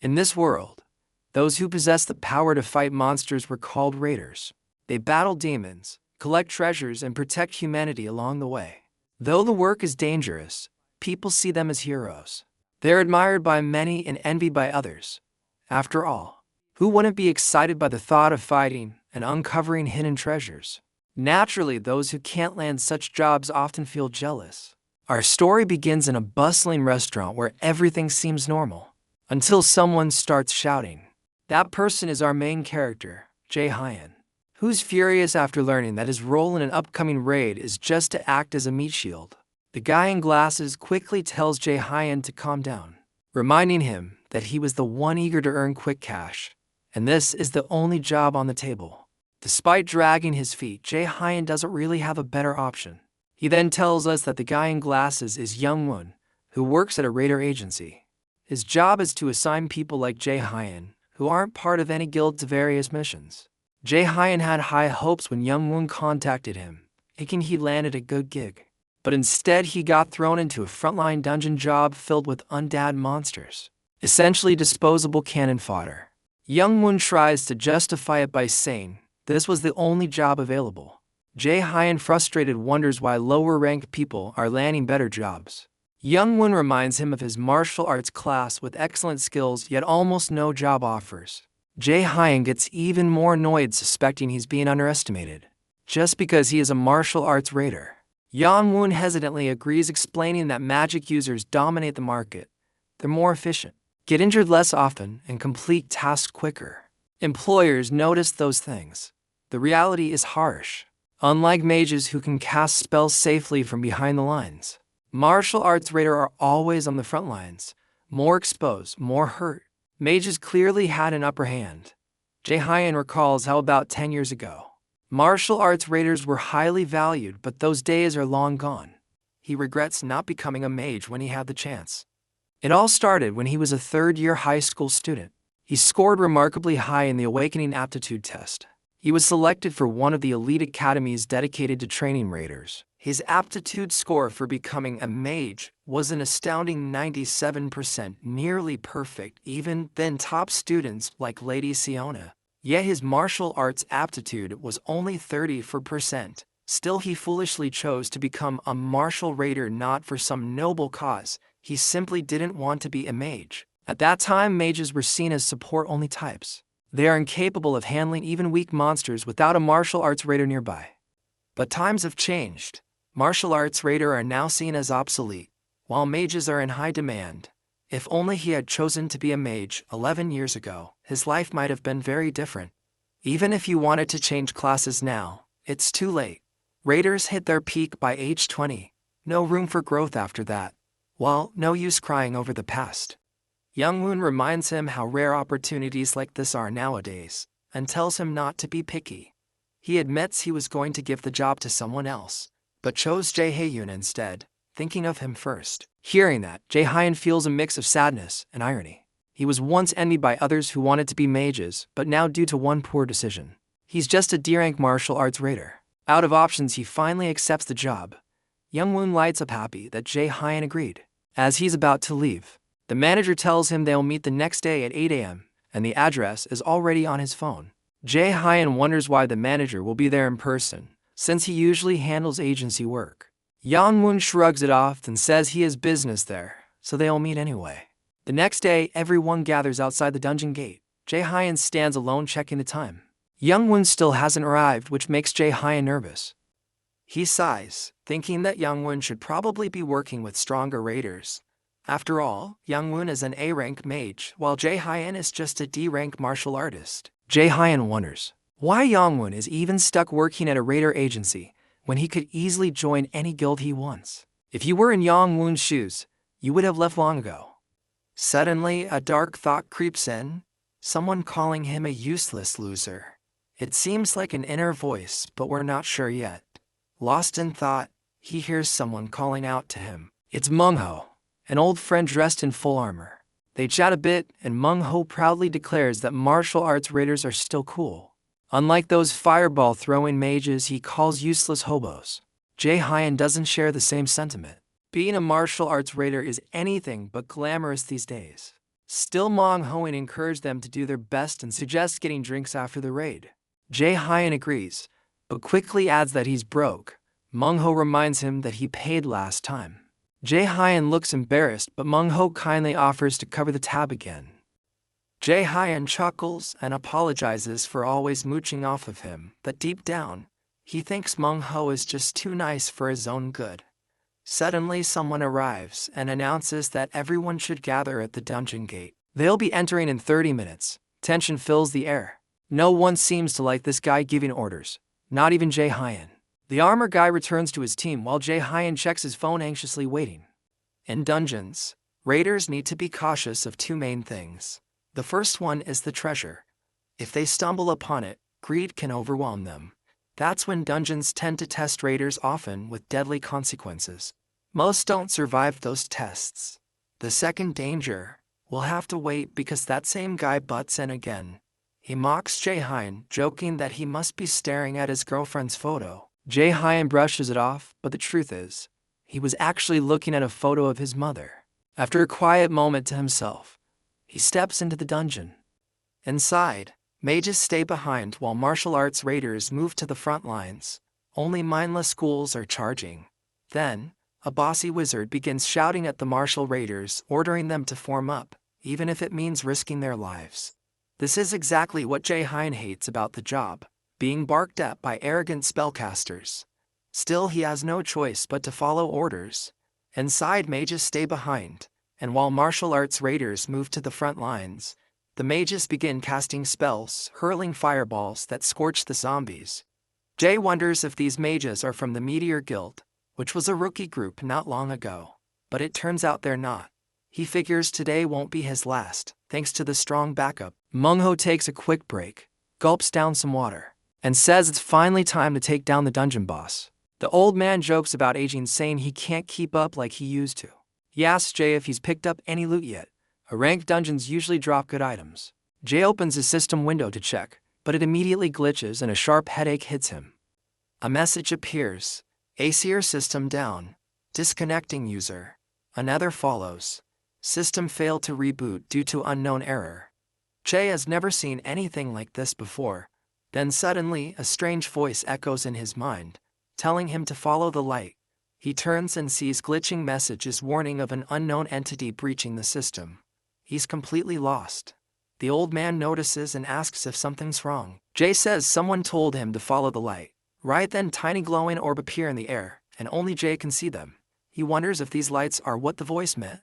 In this world, those who possess the power to fight monsters were called raiders. They battle demons, collect treasures, and protect humanity along the way. Though the work is dangerous, people see them as heroes. They're admired by many and envied by others. After all, who wouldn't be excited by the thought of fighting and uncovering hidden treasures? Naturally, those who can't land such jobs often feel jealous. Our story begins in a bustling restaurant where everything seems normal, until someone starts shouting. That person is our main character, Jae-hyun, who's furious after learning that his role in an upcoming raid is just to act as a meat shield. The guy in glasses quickly tells Jae-hyun to calm down, reminding him that he was the one eager to earn quick cash, and this is the only job on the table. Despite dragging his feet, Jae-hyun doesn't really have a better option. He then tells us that the guy in glasses is Young-won, who works at a raider agency. His job is to assign people like Jae-hyun, who aren't part of any guild, to various missions. Jae-hyun had high hopes when Young-won contacted him, thinking he landed a good gig. But instead he got thrown into a frontline dungeon job filled with undead monsters, essentially disposable cannon fodder. Young-won tries to justify it by saying this was the only job available. Jae-hyun, frustrated, wonders why lower-ranked people are landing better jobs. Young-won reminds him of his martial arts class with excellent skills yet almost no job offers. Jae-hyun gets even more annoyed, suspecting he's being underestimated, just because he is a martial arts raider. Young-won hesitantly agrees, explaining that magic users dominate the market. They're more efficient, get injured less often, and complete tasks quicker. Employers notice those things. The reality is harsh. Unlike mages who can cast spells safely from behind the lines, martial arts raiders are always on the front lines, more exposed, more hurt. Mages clearly had an upper hand. Jae-hyun recalls how about 10 years ago, martial arts raiders were highly valued, but those days are long gone. He regrets not becoming a mage when he had the chance. It all started when he was a third-year high school student. He scored remarkably high in the Awakening Aptitude Test. He was selected for one of the elite academies dedicated to training raiders. His aptitude score for becoming a mage was an astounding 97%, nearly perfect, even than top students like Lady Siona. Yet his martial arts aptitude was only 30%. Still, he foolishly chose to become a martial raider, not for some noble cause. He simply didn't want to be a mage. At that time, mages were seen as support-only types. They are incapable of handling even weak monsters without a martial arts raider nearby. But times have changed. Martial arts raiders are now seen as obsolete, while mages are in high demand. If only he had chosen to be a mage 11 years ago, his life might have been very different. Even if you wanted to change classes now, it's too late. Raiders hit their peak by age 20. No room for growth after that. Well, no use crying over the past. Young-won reminds him how rare opportunities like this are nowadays, and tells him not to be picky. He admits he was going to give the job to someone else, but chose Jae-hyun instead, thinking of him first. Hearing that, Jae-hyun feels a mix of sadness and irony. He was once envied by others who wanted to be mages, but now, due to one poor decision, he's just a D-rank martial arts raider. Out of options, he finally accepts the job. Young-won lights up happy that Jae-hyun agreed. As he's about to leave, the manager tells him they'll meet the next day at 8 a.m., and the address is already on his phone. Jae-hyun wonders why the manager will be there in person, since he usually handles agency work. Young-won shrugs it off and says he has business there, so they'll meet anyway. The next day, everyone gathers outside the dungeon gate. Jae-hyun stands alone, checking the time. Young-won still hasn't arrived, which makes Jae-hyun nervous. He sighs, thinking that Young-won should probably be working with stronger raiders. After all, Young-won is an A-rank mage, while Jae-hyun is just a D-rank martial artist. Jae-hyun wonders why Young-won is even stuck working at a raider agency when he could easily join any guild he wants. If you were in Young-won's shoes, you would have left long ago. Suddenly, a dark thought creeps in, someone calling him a useless loser. It seems like an inner voice, but we're not sure yet. Lost in thought, he hears someone calling out to him. It's Mung-ho, an old friend dressed in full armor. They chat a bit, and Mung-ho proudly declares that martial arts raiders are still cool. Unlike those fireball-throwing mages he calls useless hobos. Jae-hyun doesn't share the same sentiment. Being a martial arts raider is anything but glamorous these days. Still, Manghoin encouraged them to do their best and suggests getting drinks after the raid. Jae-hyun agrees, but quickly adds that he's broke. Mungho reminds him that he paid last time. Jae-hyun looks embarrassed, but Mungho kindly offers to cover the tab again. Jae-hyun chuckles and apologizes for always mooching off of him, but deep down, he thinks Mungho is just too nice for his own good. Suddenly, someone arrives and announces that everyone should gather at the dungeon gate. They'll be entering in 30 minutes. Tension fills the air. No one seems to like this guy giving orders, not even Jae-hyun. The armor guy returns to his team while Jae-hyun checks his phone, anxiously waiting. In dungeons, raiders need to be cautious of two main things. The first one is the treasure. If they stumble upon it, greed can overwhelm them. That's when dungeons tend to test raiders, often with deadly consequences. Most don't survive those tests. The second danger will have to wait because that same guy butts in again. He mocks Jae-hyun, joking that he must be staring at his girlfriend's photo. Jae-hyun brushes it off, but the truth is, he was actually looking at a photo of his mother. After a quiet moment to himself, he steps into the dungeon. Inside, mages stay behind while martial arts raiders move to the front lines. Only mindless schools are charging. Then, a bossy wizard begins shouting at the martial raiders, ordering them to form up, even if it means risking their lives. This is exactly what Jae-hyun hates about the job, being barked at by arrogant spellcasters. Still, he has no choice but to follow orders. Inside, mages stay behind, and while martial arts raiders move to the front lines, the mages begin casting spells, hurling fireballs that scorch the zombies. Jae wonders if these mages are from the Meteor Guild, which was a rookie group not long ago, but it turns out they're not. He figures today won't be his last, thanks to the strong backup. Mungho takes a quick break, gulps down some water, and says it's finally time to take down the dungeon boss. The old man jokes about aging, saying he can't keep up like he used to. He asks Jae if he's picked up any loot yet. Ranked dungeons usually drop good items. Jae opens his system window to check, but it immediately glitches and a sharp headache hits him. A message appears: Asura system down. Disconnecting user. Another follows. System failed to reboot due to unknown error. Jae has never seen anything like this before. Then suddenly, a strange voice echoes in his mind, telling him to follow the light. He turns and sees glitching messages warning of an unknown entity breaching the system. He's completely lost. The old man notices and asks if something's wrong. Jae says someone told him to follow the light. Right then, tiny glowing orbs appear in the air, and only Jae can see them. He wonders if these lights are what the voice meant.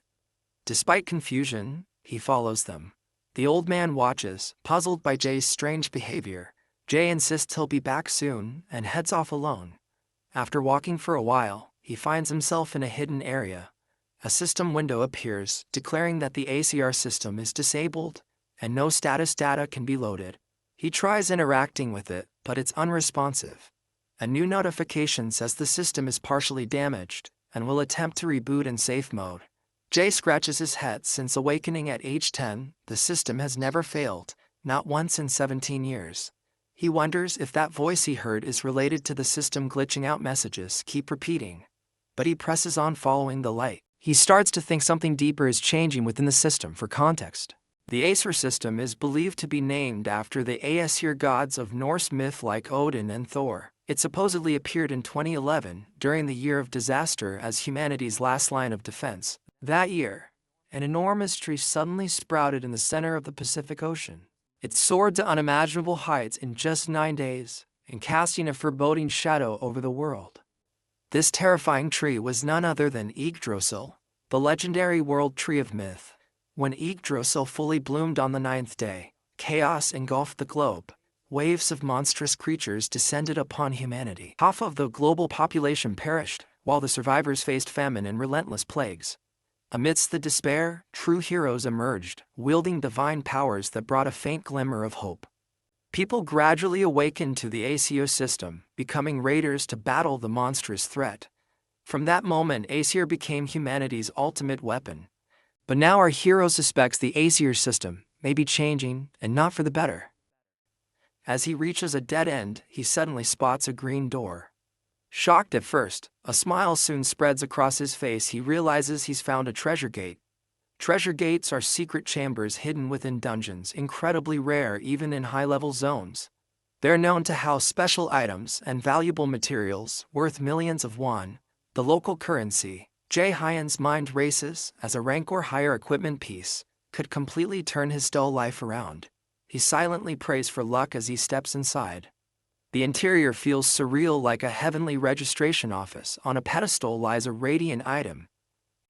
Despite confusion, he follows them. The old man watches, puzzled by Jae's strange behavior. Jae insists he'll be back soon and heads off alone. After walking for a while, he finds himself in a hidden area. A system window appears, declaring that the ACR system is disabled and no status data can be loaded. He tries interacting with it, but it's unresponsive. A new notification says the system is partially damaged and will attempt to reboot in safe mode. Jae scratches his head. Since awakening at age 10, the system has never failed, not once in 17 years. He wonders if that voice he heard is related to the system glitching out. Messages keep repeating, but he presses on, following the light. He starts to think something deeper is changing within the system. For context, the Asura system is believed to be named after the Aesir gods of Norse myth like Odin and Thor. It supposedly appeared in 2011, during the year of disaster, as humanity's last line of defense. That year, an enormous tree suddenly sprouted in the center of the Pacific Ocean. It soared to unimaginable heights in just 9 days, and casting a foreboding shadow over the world. This terrifying tree was none other than Yggdrasil, the legendary world tree of myth. When Yggdrasil fully bloomed on the 9th day, chaos engulfed the globe. Waves of monstrous creatures descended upon humanity. Half of the global population perished, while the survivors faced famine and relentless plagues. Amidst the despair, true heroes emerged, wielding divine powers that brought a faint glimmer of hope. People gradually awakened to the ACO system, becoming raiders to battle the monstrous threat. From that moment, Asura became humanity's ultimate weapon. But now our hero suspects the Asura system may be changing, and not for the better. As he reaches a dead end, he suddenly spots a green door. Shocked at first, a smile soon spreads across his face. He realizes he's found a treasure gate. Treasure gates are secret chambers hidden within dungeons, incredibly rare even in high-level zones. They're known to house special items and valuable materials worth millions of won, the local currency. Jae-hyen's mind races as a rank or higher equipment piece could completely turn his dull life around. He silently prays for luck as he steps inside. The interior feels surreal, like a heavenly registration office. On a pedestal lies a radiant item.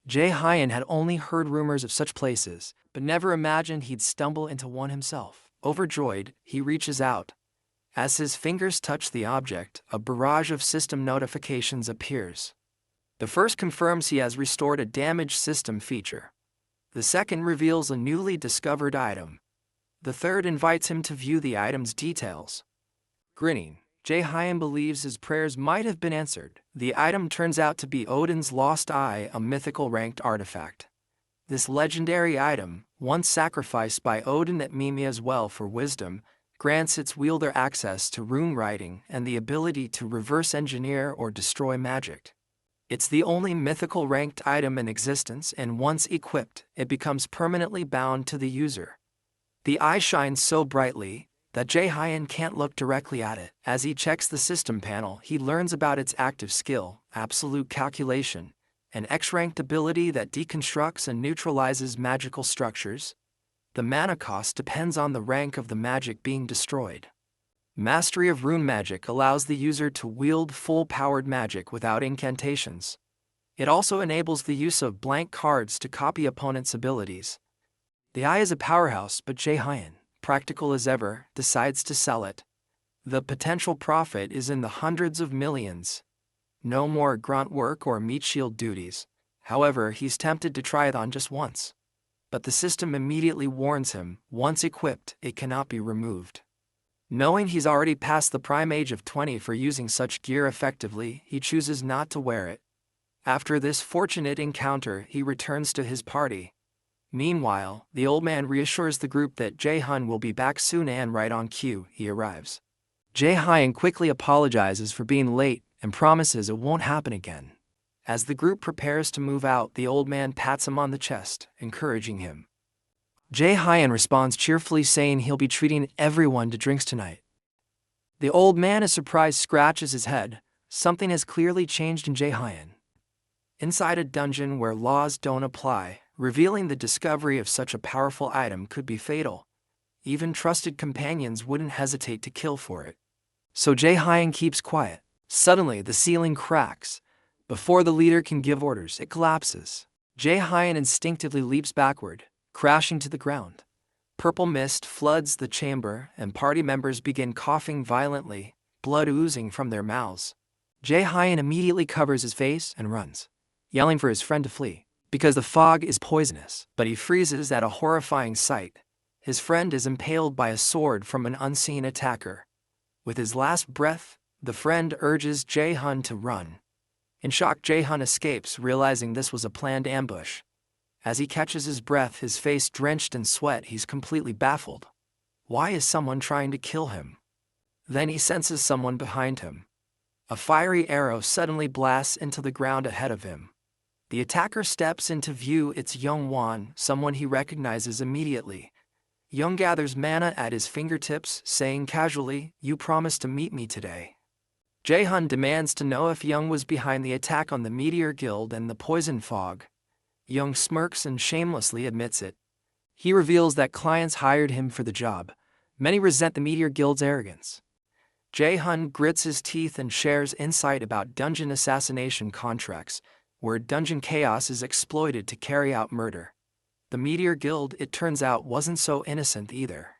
Jae-hyen had only heard rumors of such places, but never imagined he'd stumble into one himself. Overjoyed, he reaches out. As his fingers touch the object, a barrage of system notifications appears. The first confirms he has restored a damaged system feature. The second reveals a newly discovered item. The third invites him to view the item's details. Grinning, Jae-hyen believes his prayers might have been answered. The item turns out to be Odin's Lost Eye, a mythical ranked artifact. This legendary item, once sacrificed by Odin at Mimir's well for wisdom, grants its wielder access to rune writing and the ability to reverse engineer or destroy magic. It's the only mythical ranked item in existence, and once equipped, it becomes permanently bound to the user. The eye shines so brightly that Jae-hyen can't look directly at it. As he checks the system panel, he learns about its active skill, absolute calculation, an X-ranked ability that deconstructs and neutralizes magical structures. The mana cost depends on the rank of the magic being destroyed. Mastery of rune magic allows the user to wield full-powered magic without incantations. It also enables the use of blank cards to copy opponents' abilities. The eye is a powerhouse, but Jae-hyen, practical as ever, decides to sell it. The potential profit is in the hundreds of millions. No more grunt work or meat shield duties. However, he's tempted to try it on just once. But the system immediately warns him, once equipped, it cannot be removed. Knowing he's already past the prime age of 20 for using such gear effectively, he chooses not to wear it. After this fortunate encounter, he returns to his party. Meanwhile, the old man reassures the group that Jae-hyen will be back soon, and right on cue, he arrives. Jae-hyen quickly apologizes for being late and promises it won't happen again. As the group prepares to move out, the old man pats him on the chest, encouraging him. Jae-hyen responds cheerfully, saying he'll be treating everyone to drinks tonight. The old man is surprised, scratches his head. Something has clearly changed in Jae-hyen. Inside a dungeon where laws don't apply, revealing the discovery of such a powerful item could be fatal. Even trusted companions wouldn't hesitate to kill for it. So Jae-hyen keeps quiet. Suddenly, the ceiling cracks. Before the leader can give orders, it collapses. Jae-hyen instinctively leaps backward, crashing to the ground. Purple mist floods the chamber, and party members begin coughing violently, blood oozing from their mouths. Jae-hyen immediately covers his face and runs, yelling for his friend to flee, because the fog is poisonous. But he freezes at a horrifying sight. His friend is impaled by a sword from an unseen attacker. With his last breath, the friend urges Jae-hyen to run. In shock, Jae-hyen escapes, realizing this was a planned ambush. As he catches his breath, his face drenched in sweat, he's completely baffled. Why is someone trying to kill him? Then he senses someone behind him. A fiery arrow suddenly blasts into the ground ahead of him. The attacker steps into view. It's Young-won, someone he recognizes immediately. Young gathers mana at his fingertips, saying casually, "You promised to meet me today." Jae-hyen demands to know if Young was behind the attack on the Meteor Guild and the poison fog. Young smirks and shamelessly admits it. He reveals that clients hired him for the job. Many resent the Meteor Guild's arrogance. Jae-hyen grits his teeth and shares insight about dungeon assassination contracts, where dungeon chaos is exploited to carry out murder. The Meteor Guild, it turns out, wasn't so innocent either.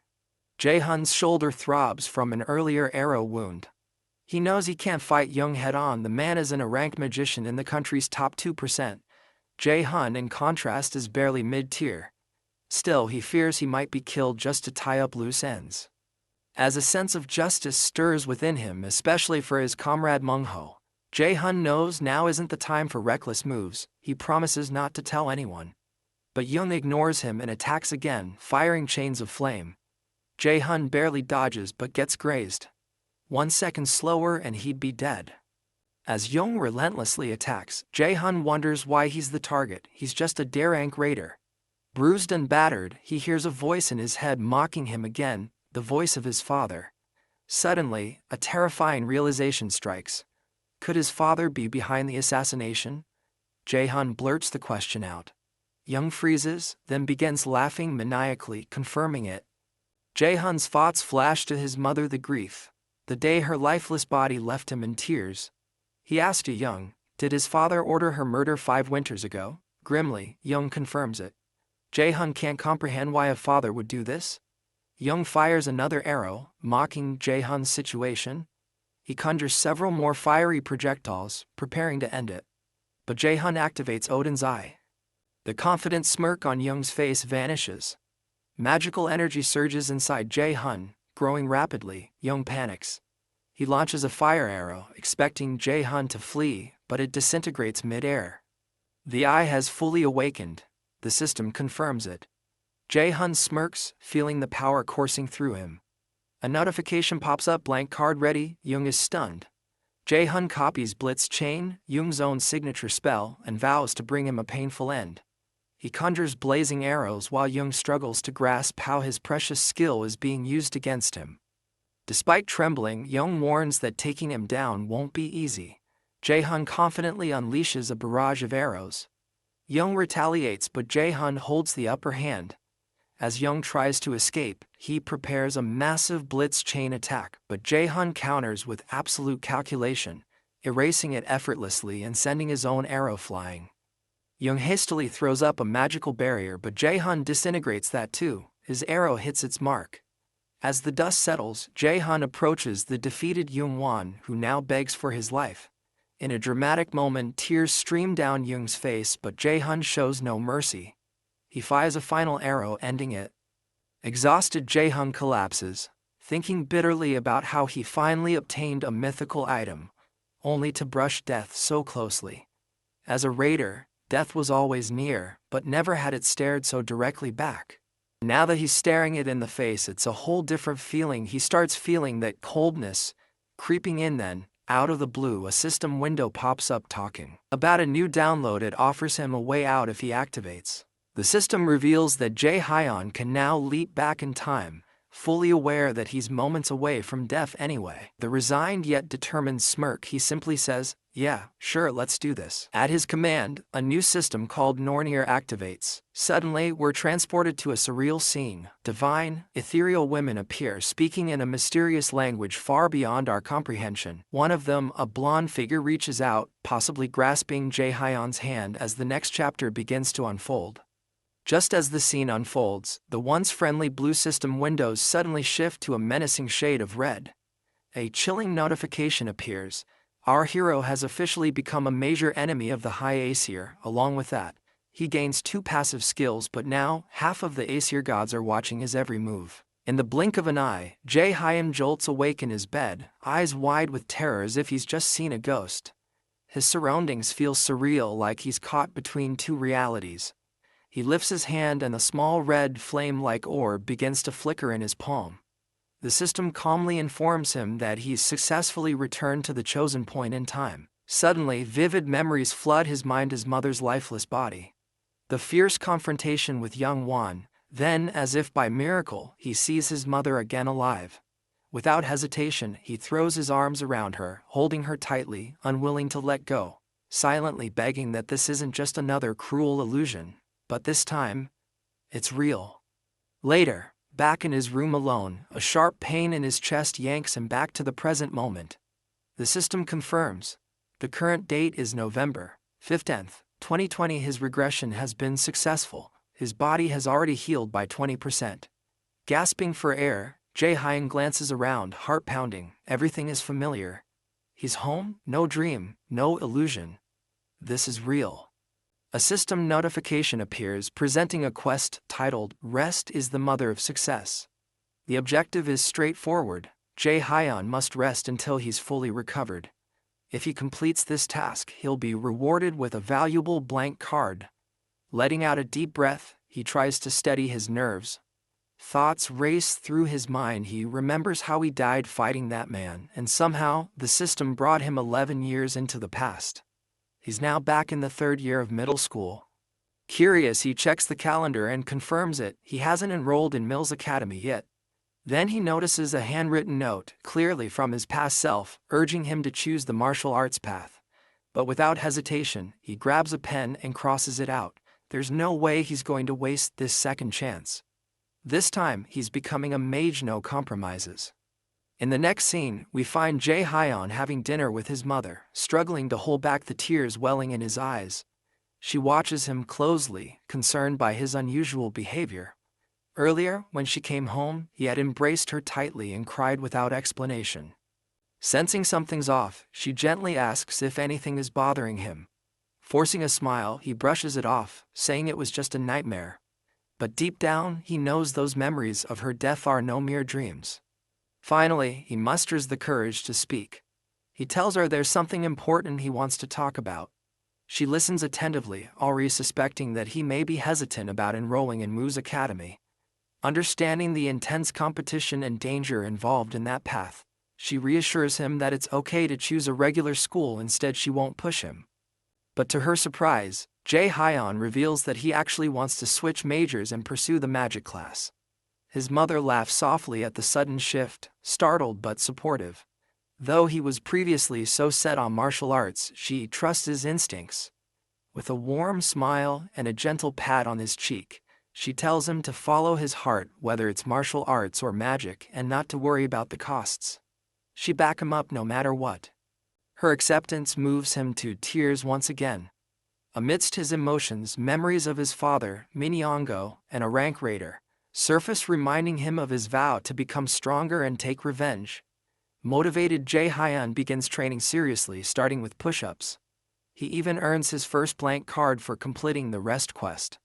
Jae-hyen's shoulder throbs from an earlier arrow wound. He knows he can't fight Young head-on. The man isn't a ranked magician in the country's top 2%. Jae-hyen, in contrast, is barely mid-tier. Still, he fears he might be killed just to tie up loose ends. As a sense of justice stirs within him, especially for his comrade Manhwa, Jae-hyen knows now isn't the time for reckless moves. He promises not to tell anyone. But Young ignores him and attacks again, firing chains of flame. Jae-hyen barely dodges but gets grazed. 1 second slower and he'd be dead. As Young relentlessly attacks, Jae-hyen wonders why he's the target. He's just a daring raider. Bruised and battered, he hears a voice in his head mocking him again, the voice of his father. Suddenly, a terrifying realization strikes. Could his father be behind the assassination? Jae-hun blurts the question out. Young freezes, then begins laughing maniacally, confirming it. Jae-hun's thoughts flash to his mother, the grief. The day her lifeless body left him in tears. He asked Young, did his father order her murder 5 winters ago? Grimly, Young confirms it. Jae-hun can't comprehend why a father would do this. Young fires another arrow, mocking Jae-hun's situation. He conjures several more fiery projectiles, preparing to end it. But Jae-hun activates Odin's eye. The confident smirk on Young's face vanishes. Magical energy surges inside Jae-hun, growing rapidly. Young panics. He launches a fire arrow, expecting Jae-hun to flee, but it disintegrates mid-air. The eye has fully awakened. The system confirms it. Jae-hun smirks, feeling the power coursing through him. A notification pops up, blank card ready. Young is stunned. Jae-hun copies Blitz's chain, Young's own signature spell, and vows to bring him a painful end. He conjures blazing arrows while Young struggles to grasp how his precious skill is being used against him. Despite trembling, Young warns that taking him down won't be easy. Jae-hun confidently unleashes a barrage of arrows. Young retaliates, but Jae-hun holds the upper hand. As Young tries to escape, he prepares a massive blitz chain attack, but Jae-hun counters with absolute calculation, erasing it effortlessly and sending his own arrow flying. Young hastily throws up a magical barrier, but Jae-hun disintegrates that too. His arrow hits its mark. As the dust settles, Jae-hun approaches the defeated Young-won, who now begs for his life. In a dramatic moment, tears stream down Young's face, but Jae-hun shows no mercy. He fires a final arrow, ending it. Exhausted, Jae-hun collapses, thinking bitterly about how he finally obtained a mythical item, only to brush death so closely. As a raider, death was always near, but never had it stared so directly back. Now that he's staring it in the face, it's a whole different feeling. He starts feeling that coldness creeping in. Then, out of the blue, a system window pops up talking about a new download. It offers him a way out if he activates. The system reveals that Jae-hyun can now leap back in time, fully aware that he's moments away from death anyway. The resigned yet determined smirk, he simply says, "Yeah, sure, let's do this." At his command, a new system called Nornir activates. Suddenly, we're transported to a surreal scene. Divine, ethereal women appear, speaking in a mysterious language far beyond our comprehension. One of them, a blonde figure, reaches out, possibly grasping Jae-hyun's hand as the next chapter begins to unfold. Just as the scene unfolds, the once friendly blue system windows suddenly shift to a menacing shade of red. A chilling notification appears. Our hero has officially become a major enemy of the High Aesir. Along with that, he gains 2 passive skills, but now, half of the Aesir gods are watching his every move. In the blink of an eye, Jae-hyun jolts awake in his bed, eyes wide with terror as if he's just seen a ghost. His surroundings feel surreal, like he's caught between 2 realities. He lifts his hand and a small red flame-like orb begins to flicker in his palm. The system calmly informs him that he's successfully returned to the chosen point in time. Suddenly, vivid memories flood his mind, his mother's lifeless body. The fierce confrontation with young Won, then, as if by miracle, he sees his mother again alive. Without hesitation, he throws his arms around her, holding her tightly, unwilling to let go, silently begging that this isn't just another cruel illusion. But this time, it's real. Later, back in his room alone, a sharp pain in his chest yanks him back to the present moment. The system confirms. The current date is November 15th, 2020. His regression has been successful. His body has already healed by 20%. Gasping for air, Jae-hyun glances around, heart pounding. Everything is familiar. He's home, no dream, no illusion. This is real. A system notification appears presenting a quest titled, "Rest is the Mother of Success." The objective is straightforward. Jae-hyun must rest until he's fully recovered. If he completes this task, he'll be rewarded with a valuable blank card. Letting out a deep breath, he tries to steady his nerves. Thoughts race through his mind. He remembers how he died fighting that man, and somehow, the system brought him 11 years into the past. He's now back in the 3rd year of middle school. Curious, he checks the calendar and confirms it. He hasn't enrolled in Mills Academy yet. Then he notices a handwritten note, clearly from his past self, urging him to choose the martial arts path. But without hesitation, he grabs a pen and crosses it out. There's no way he's going to waste this second chance. This time, he's becoming a mage, no compromises. In the next scene, we find Jae-hyun having dinner with his mother, struggling to hold back the tears welling in his eyes. She watches him closely, concerned by his unusual behavior. Earlier, when she came home, he had embraced her tightly and cried without explanation. Sensing something's off, she gently asks if anything is bothering him. Forcing a smile, he brushes it off, saying it was just a nightmare. But deep down, he knows those memories of her death are no mere dreams. Finally, he musters the courage to speak. He tells her there's something important he wants to talk about. She listens attentively, already suspecting that he may be hesitant about enrolling in Mu's Academy. Understanding the intense competition and danger involved in that path, she reassures him that it's okay to choose a regular school. Instead, she won't push him. But to her surprise, Jae-hyun reveals that he actually wants to switch majors and pursue the magic class. His mother laughs softly at the sudden shift, startled but supportive. Though he was previously so set on martial arts, she trusts his instincts. With a warm smile and a gentle pat on his cheek, she tells him to follow his heart, whether it's martial arts or magic, and not to worry about the costs. She backs him up no matter what. Her acceptance moves him to tears once again. Amidst his emotions, memories of his father, Minyongo, and a rank raider, surface, reminding him of his vow to become stronger and take revenge. Motivated, Jae-hyun begins training seriously, starting with push-ups. He even earns his first blank card for completing the rest quest.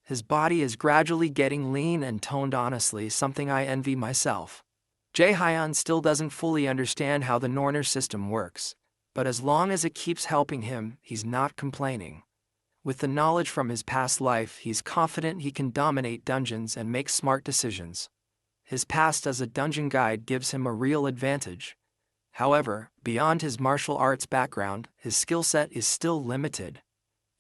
His body is gradually getting lean and toned, honestly, something I envy myself. Jae-hyun still doesn't fully understand how the Norner system works, but as long as it keeps helping him, he's not complaining. With the knowledge from his past life, he's confident he can dominate dungeons and make smart decisions. His past as a dungeon guide gives him a real advantage. However, beyond his martial arts background, his skill set is still limited.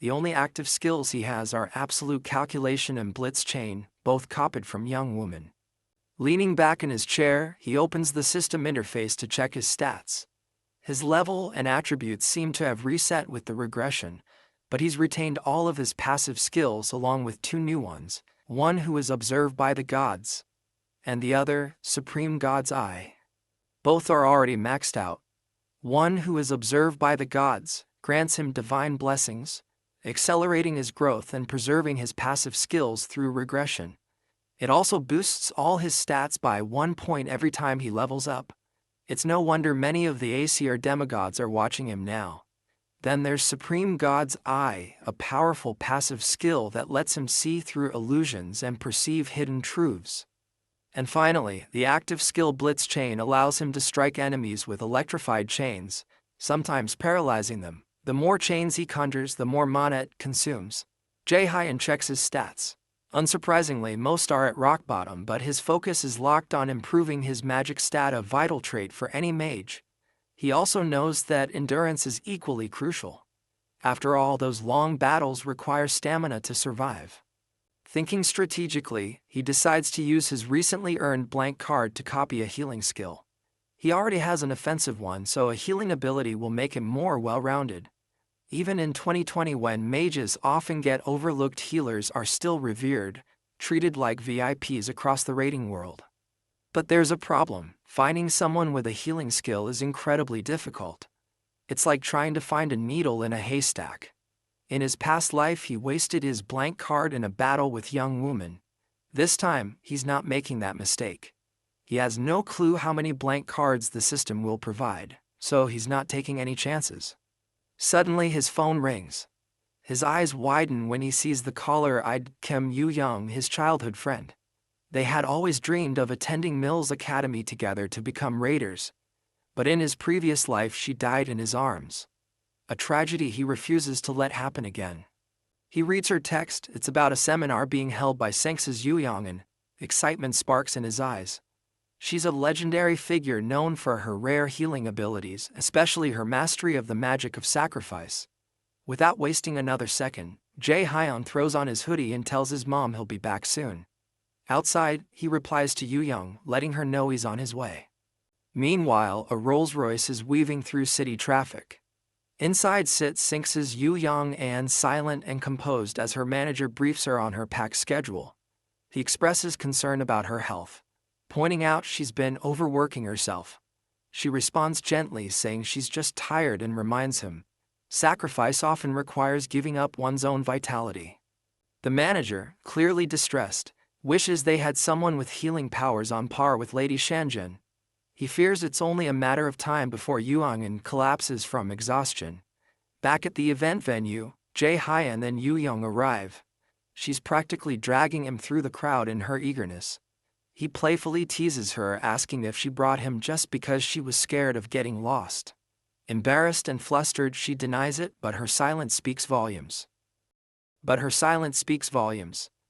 The only active skills he has are absolute calculation and blitz chain, both copied from young woman. Leaning back in his chair, he opens the system interface to check his stats. His level and attributes seem to have reset with the regression, but he's retained all of his passive skills along with two new ones, one who is observed by the gods, and the other, Supreme God's Eye. Both are already maxed out. One who is observed by the gods grants him divine blessings, accelerating his growth and preserving his passive skills through regression. It also boosts all his stats by 1 point every time he levels up. It's no wonder many of the Aesir demigods are watching him now. Then there's Supreme God's Eye, a powerful passive skill that lets him see through illusions and perceive hidden truths. And finally, the active skill Blitz Chain allows him to strike enemies with electrified chains, sometimes paralyzing them. The more chains he conjures, the more mana it consumes. Jae-hyun checks his stats. Unsurprisingly, most are at rock bottom, but his focus is locked on improving his magic stat, a vital trait for any mage. He also knows that endurance is equally crucial. After all, those long battles require stamina to survive. Thinking strategically, he decides to use his recently earned blank card to copy a healing skill. He already has an offensive one, so a healing ability will make him more well-rounded. Even in 2020, when mages often get overlooked, healers are still revered, treated like VIPs across the raiding world. But there's a problem. Finding someone with a healing skill is incredibly difficult. It's like trying to find a needle in a haystack. In his past life, he wasted his blank card in a battle with young woman. This time, he's not making that mistake. He has no clue how many blank cards the system will provide, so he's not taking any chances. Suddenly, his phone rings. His eyes widen when he sees the caller-eyed Kim Yu-young, his childhood friend. They had always dreamed of attending Mills Academy together to become raiders, but in his previous life she died in his arms. A tragedy he refuses to let happen again. He reads her text. It's about a seminar being held by Sengs's Yu-young, and excitement sparks in his eyes. She's a legendary figure known for her rare healing abilities, especially her mastery of the magic of sacrifice. Without wasting another second, Jae-hyun throws on his hoodie and tells his mom he'll be back soon. Outside, he replies to Yoo-young, letting her know he's on his way. Meanwhile, a Rolls-Royce is weaving through city traffic. Inside sits Sinx's Yoo-young Ann, silent and composed as her manager briefs her on her packed schedule. He expresses concern about her health, pointing out she's been overworking herself. She responds gently, saying she's just tired, and reminds him, sacrifice often requires giving up one's own vitality. The manager, clearly distressed, wishes they had someone with healing powers on par with Lady Shanjin. He fears it's only a matter of time before Yoo-young collapses from exhaustion. Back at the event venue, Jae-hyun and Yoo-young arrive. She's practically dragging him through the crowd in her eagerness. He playfully teases her, asking if she brought him just because she was scared of getting lost. Embarrassed and flustered, she denies it, but her silence speaks volumes.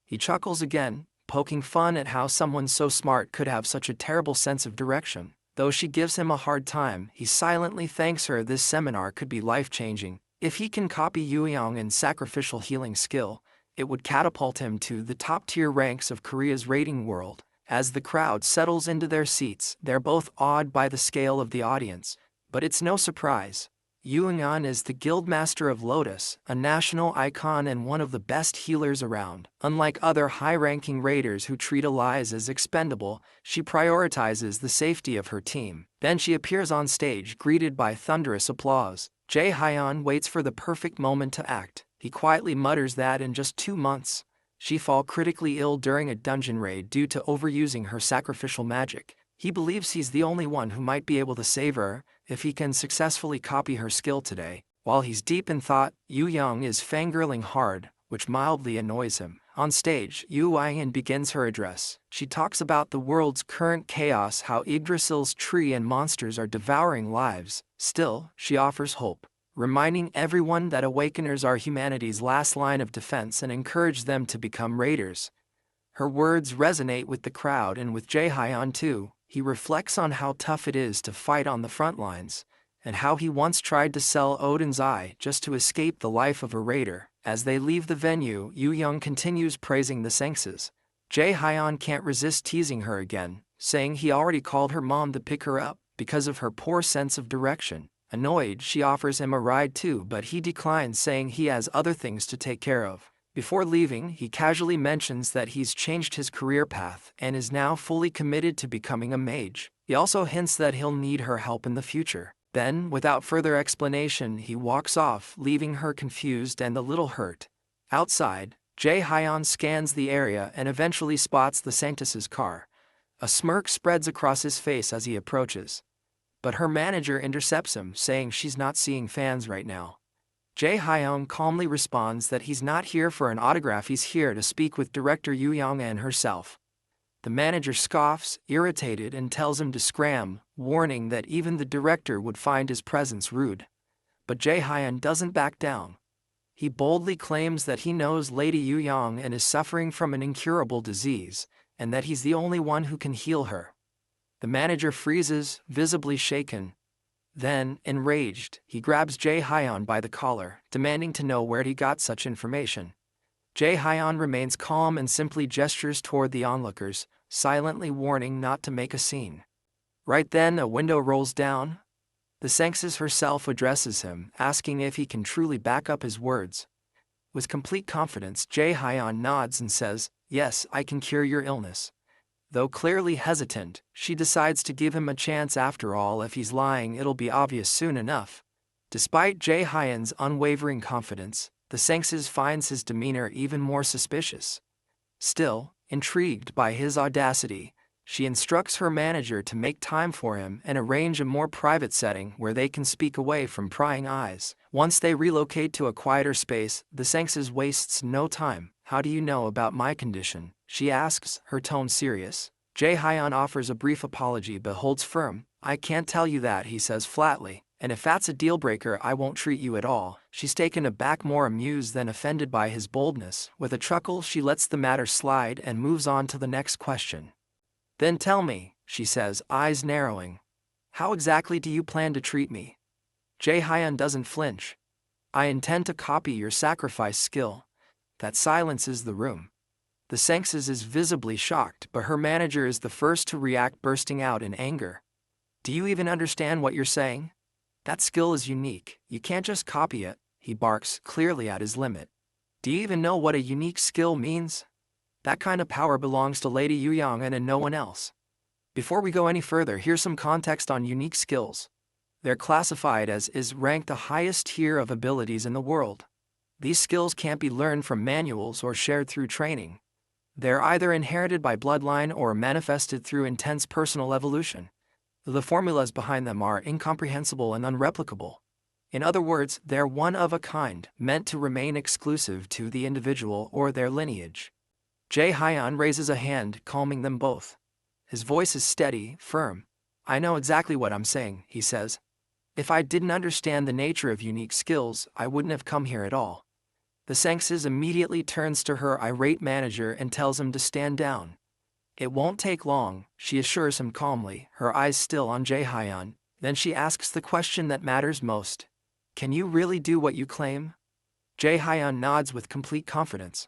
He chuckles again, poking fun at how someone so smart could have such a terrible sense of direction. Though she gives him a hard time, he silently thanks her. This seminar could be life-changing. If he can copy Yoo-young's sacrificial healing skill, it would catapult him to the top-tier ranks of Korea's rating world. As the crowd settles into their seats, they're both awed by the scale of the audience. But it's no surprise. Yoo-young is the Guildmaster of Lotus, a national icon and one of the best healers around. Unlike other high-ranking raiders who treat allies as expendable, she prioritizes the safety of her team. Then she appears on stage, greeted by thunderous applause. Jae-hyun waits for the perfect moment to act. He quietly mutters that in just 2 months, she fall critically ill during a dungeon raid due to overusing her sacrificial magic. He believes he's the only one who might be able to save her if he can successfully copy her skill today. While he's deep in thought, Yoo-young is fangirling hard, which mildly annoys him. On stage, Yoo-young begins her address. She talks about the world's current chaos, how Yggdrasil's tree and monsters are devouring lives. Still, she offers hope, reminding everyone that awakeners are humanity's last line of defense and encourage them to become raiders. Her words resonate with the crowd and with Jae-hyun too. He reflects on how tough it is to fight on the front lines, and how he once tried to sell Odin's eye just to escape the life of a raider. As they leave the venue, Yoo-young continues praising the Sinxes. Jae-hyun can't resist teasing her again, saying he already called her mom to pick her up because of her poor sense of direction. Annoyed, she offers him a ride too, but he declines, saying he has other things to take care of. Before leaving, he casually mentions that he's changed his career path and is now fully committed to becoming a mage. He also hints that he'll need her help in the future. Then, without further explanation, he walks off, leaving her confused and a little hurt. Outside, Jae-hyun scans the area and eventually spots the Sanctus's car. A smirk spreads across his face as he approaches. But her manager intercepts him, saying she's not seeing fans right now. Jae-hyun calmly responds that he's not here for an autograph, he's here to speak with director Yoo-young herself. The manager scoffs, irritated, and tells him to scram, warning that even the director would find his presence rude. But Jae-hyun doesn't back down. He boldly claims that he knows Lady Yoo-young and is suffering from an incurable disease, and that he's the only one who can heal her. The manager freezes, visibly shaken. Then, enraged, he grabs Jae-hyun by the collar, demanding to know where he got such information. Jae-hyun remains calm and simply gestures toward the onlookers, silently warning not to make a scene. Right then, a window rolls down. The Sinxes herself addresses him, asking if he can truly back up his words. With complete confidence, Jae-hyun nods and says, "Yes, I can cure your illness." Though clearly hesitant, she decides to give him a chance after all. If he's lying, it'll be obvious soon enough. Despite Jae-hyun's unwavering confidence, the Sinxes finds his demeanor even more suspicious. Still, intrigued by his audacity, she instructs her manager to make time for him and arrange a more private setting where they can speak away from prying eyes. Once they relocate to a quieter space, the Sinxes wastes no time. "How do you know about my condition?" she asks, her tone serious. Jae-hyun offers a brief apology but holds firm. "I can't tell you that," he says flatly, "and if that's a deal-breaker, I won't treat you at all." She's taken aback, more amused than offended by his boldness. With a chuckle, she lets the matter slide and moves on to the next question. "Then tell me," she says, eyes narrowing, "how exactly do you plan to treat me?" Jae-hyun doesn't flinch. "I intend to copy your sacrifice skill. that silences the room. The Sengses is visibly shocked, but her manager is the first to react, bursting out in anger. Do you even understand what you're saying? That skill is unique, you can't just copy it, he barks, clearly at his limit. Do you even know what a unique skill means? That kind of power belongs to Lady Yu Yang and no one else. Before we go any further, here's some context on unique skills. They're classified as is ranked the highest tier of abilities in the world. These skills can't be learned from manuals or shared through training. They're either inherited by bloodline or manifested through intense personal evolution. The formulas behind them are incomprehensible and unreplicable. In other words, they're one of a kind, meant to remain exclusive to the individual or their lineage. Jae-hyun raises a hand, calming them both. His voice is steady, firm. I know exactly what I'm saying, he says. If I didn't understand the nature of unique skills, I wouldn't have come here at all. The Sengses immediately turns to her irate manager and tells him to stand down. It won't take long, she assures him calmly, her eyes still on Jae-hyun. Then she asks the question that matters most. Can you really do what you claim? Jae-hyun nods with complete confidence.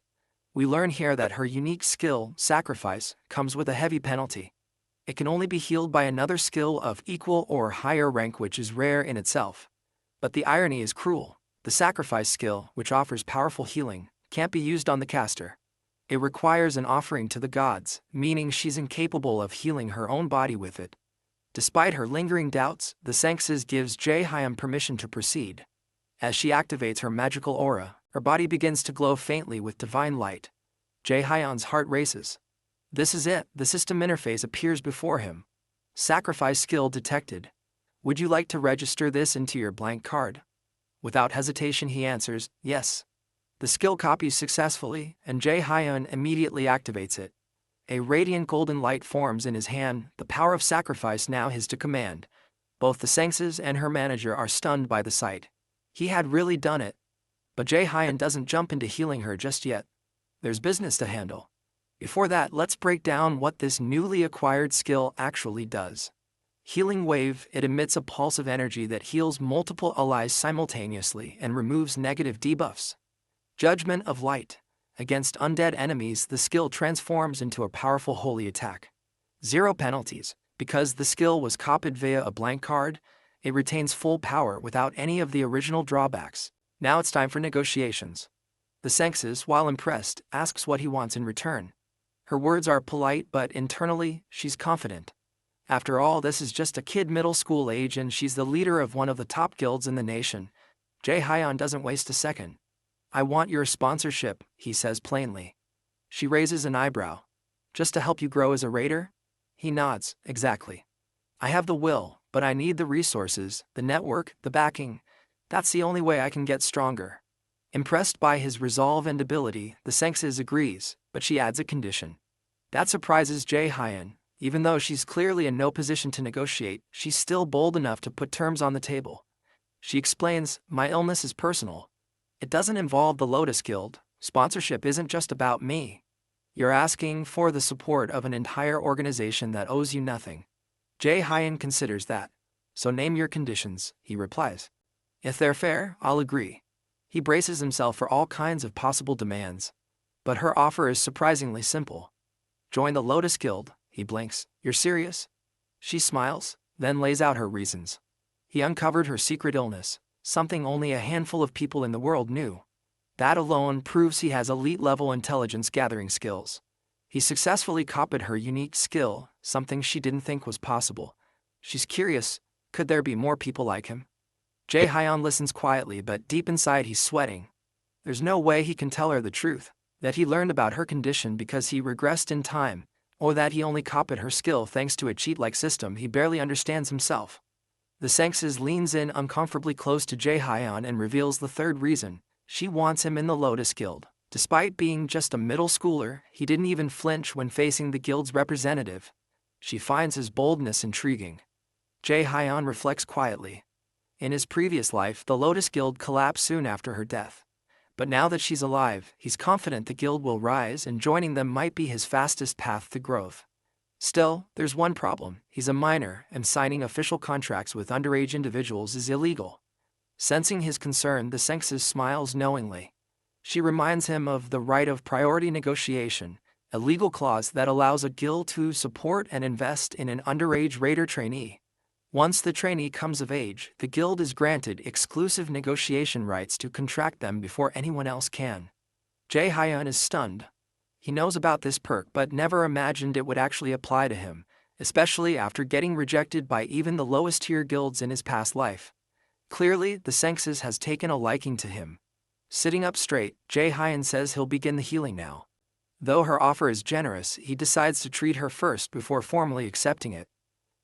We learn here that her unique skill, sacrifice, comes with a heavy penalty. It can only be healed by another skill of equal or higher rank, which is rare in itself. But the irony is cruel. The sacrifice skill, which offers powerful healing, can't be used on the caster. It requires an offering to the gods, meaning she's incapable of healing her own body with it. Despite her lingering doubts, the Sengses gives Jae-hyun permission to proceed. As she activates her magical aura, her body begins to glow faintly with divine light. Jae-hyun's heart races. This is it, the system interface appears before him. Sacrifice skill detected. Would you like to register this into your blank card? Without hesitation he answers, yes. The skill copies successfully, and Jae-hyun immediately activates it. A radiant golden light forms in his hand, the power of sacrifice now his to command. Both the Sengses and her manager are stunned by the sight. He had really done it. But Jae-hyun doesn't jump into healing her just yet. There's business to handle. Before that, let's break down what this newly acquired skill actually does. Healing Wave, it emits a pulse of energy that heals multiple allies simultaneously and removes negative debuffs. Judgment of Light. Against undead enemies, the skill transforms into a powerful holy attack. Zero penalties. Because the skill was copied via a blank card, it retains full power without any of the original drawbacks. Now it's time for negotiations. The Sengses, while impressed, asks what he wants in return. Her words are polite, but internally, she's confident. After all, this is just a kid middle school age and she's the leader of one of the top guilds in the nation. Jae-hyun doesn't waste a second. I want your sponsorship, he says plainly. She raises an eyebrow. Just to help you grow as a raider? He nods, exactly. I have the will, but I need the resources, the network, the backing. That's the only way I can get stronger. Impressed by his resolve and ability, the Sengses agrees, but she adds a condition. That surprises Jae-hyun. Even though she's clearly in no position to negotiate, she's still bold enough to put terms on the table. She explains, my illness is personal. It doesn't involve the Lotus Guild. Sponsorship isn't just about me. You're asking for the support of an entire organization that owes you nothing. Jae-hyun considers that. So name your conditions, he replies. If they're fair, I'll agree. He braces himself for all kinds of possible demands. But her offer is surprisingly simple. Join the Lotus Guild. He blinks. You're serious? She smiles, then lays out her reasons. He uncovered her secret illness, something only a handful of people in the world knew. That alone proves he has elite-level intelligence gathering skills. He successfully copied her unique skill, something she didn't think was possible. She's curious, could there be more people like him? Jae-hyun listens quietly, but deep inside he's sweating. There's no way he can tell her the truth, that he learned about her condition because he regressed in time, or that he only copied her skill thanks to a cheat-like system he barely understands himself. The Sengses leans in uncomfortably close to Jae-hyun and reveals the third reason. She wants him in the Lotus Guild. Despite being just a middle schooler, he didn't even flinch when facing the guild's representative. She finds his boldness intriguing. Jae-hyun reflects quietly. In his previous life, the Lotus Guild collapsed soon after her death. But now that she's alive, he's confident the guild will rise and joining them might be his fastest path to growth. Still, there's one problem. He's a minor, and signing official contracts with underage individuals is illegal. Sensing his concern, the Sengses smiles knowingly. She reminds him of the right of priority negotiation, a legal clause that allows a guild to support and invest in an underage raider trainee. Once the trainee comes of age, the guild is granted exclusive negotiation rights to contract them before anyone else can. Jae-hyun is stunned. He knows about this perk but never imagined it would actually apply to him, especially after getting rejected by even the lowest-tier guilds in his past life. Clearly, the Senxes has taken a liking to him. Sitting up straight, Jae-hyun says he'll begin the healing now. Though her offer is generous, he decides to treat her first before formally accepting it.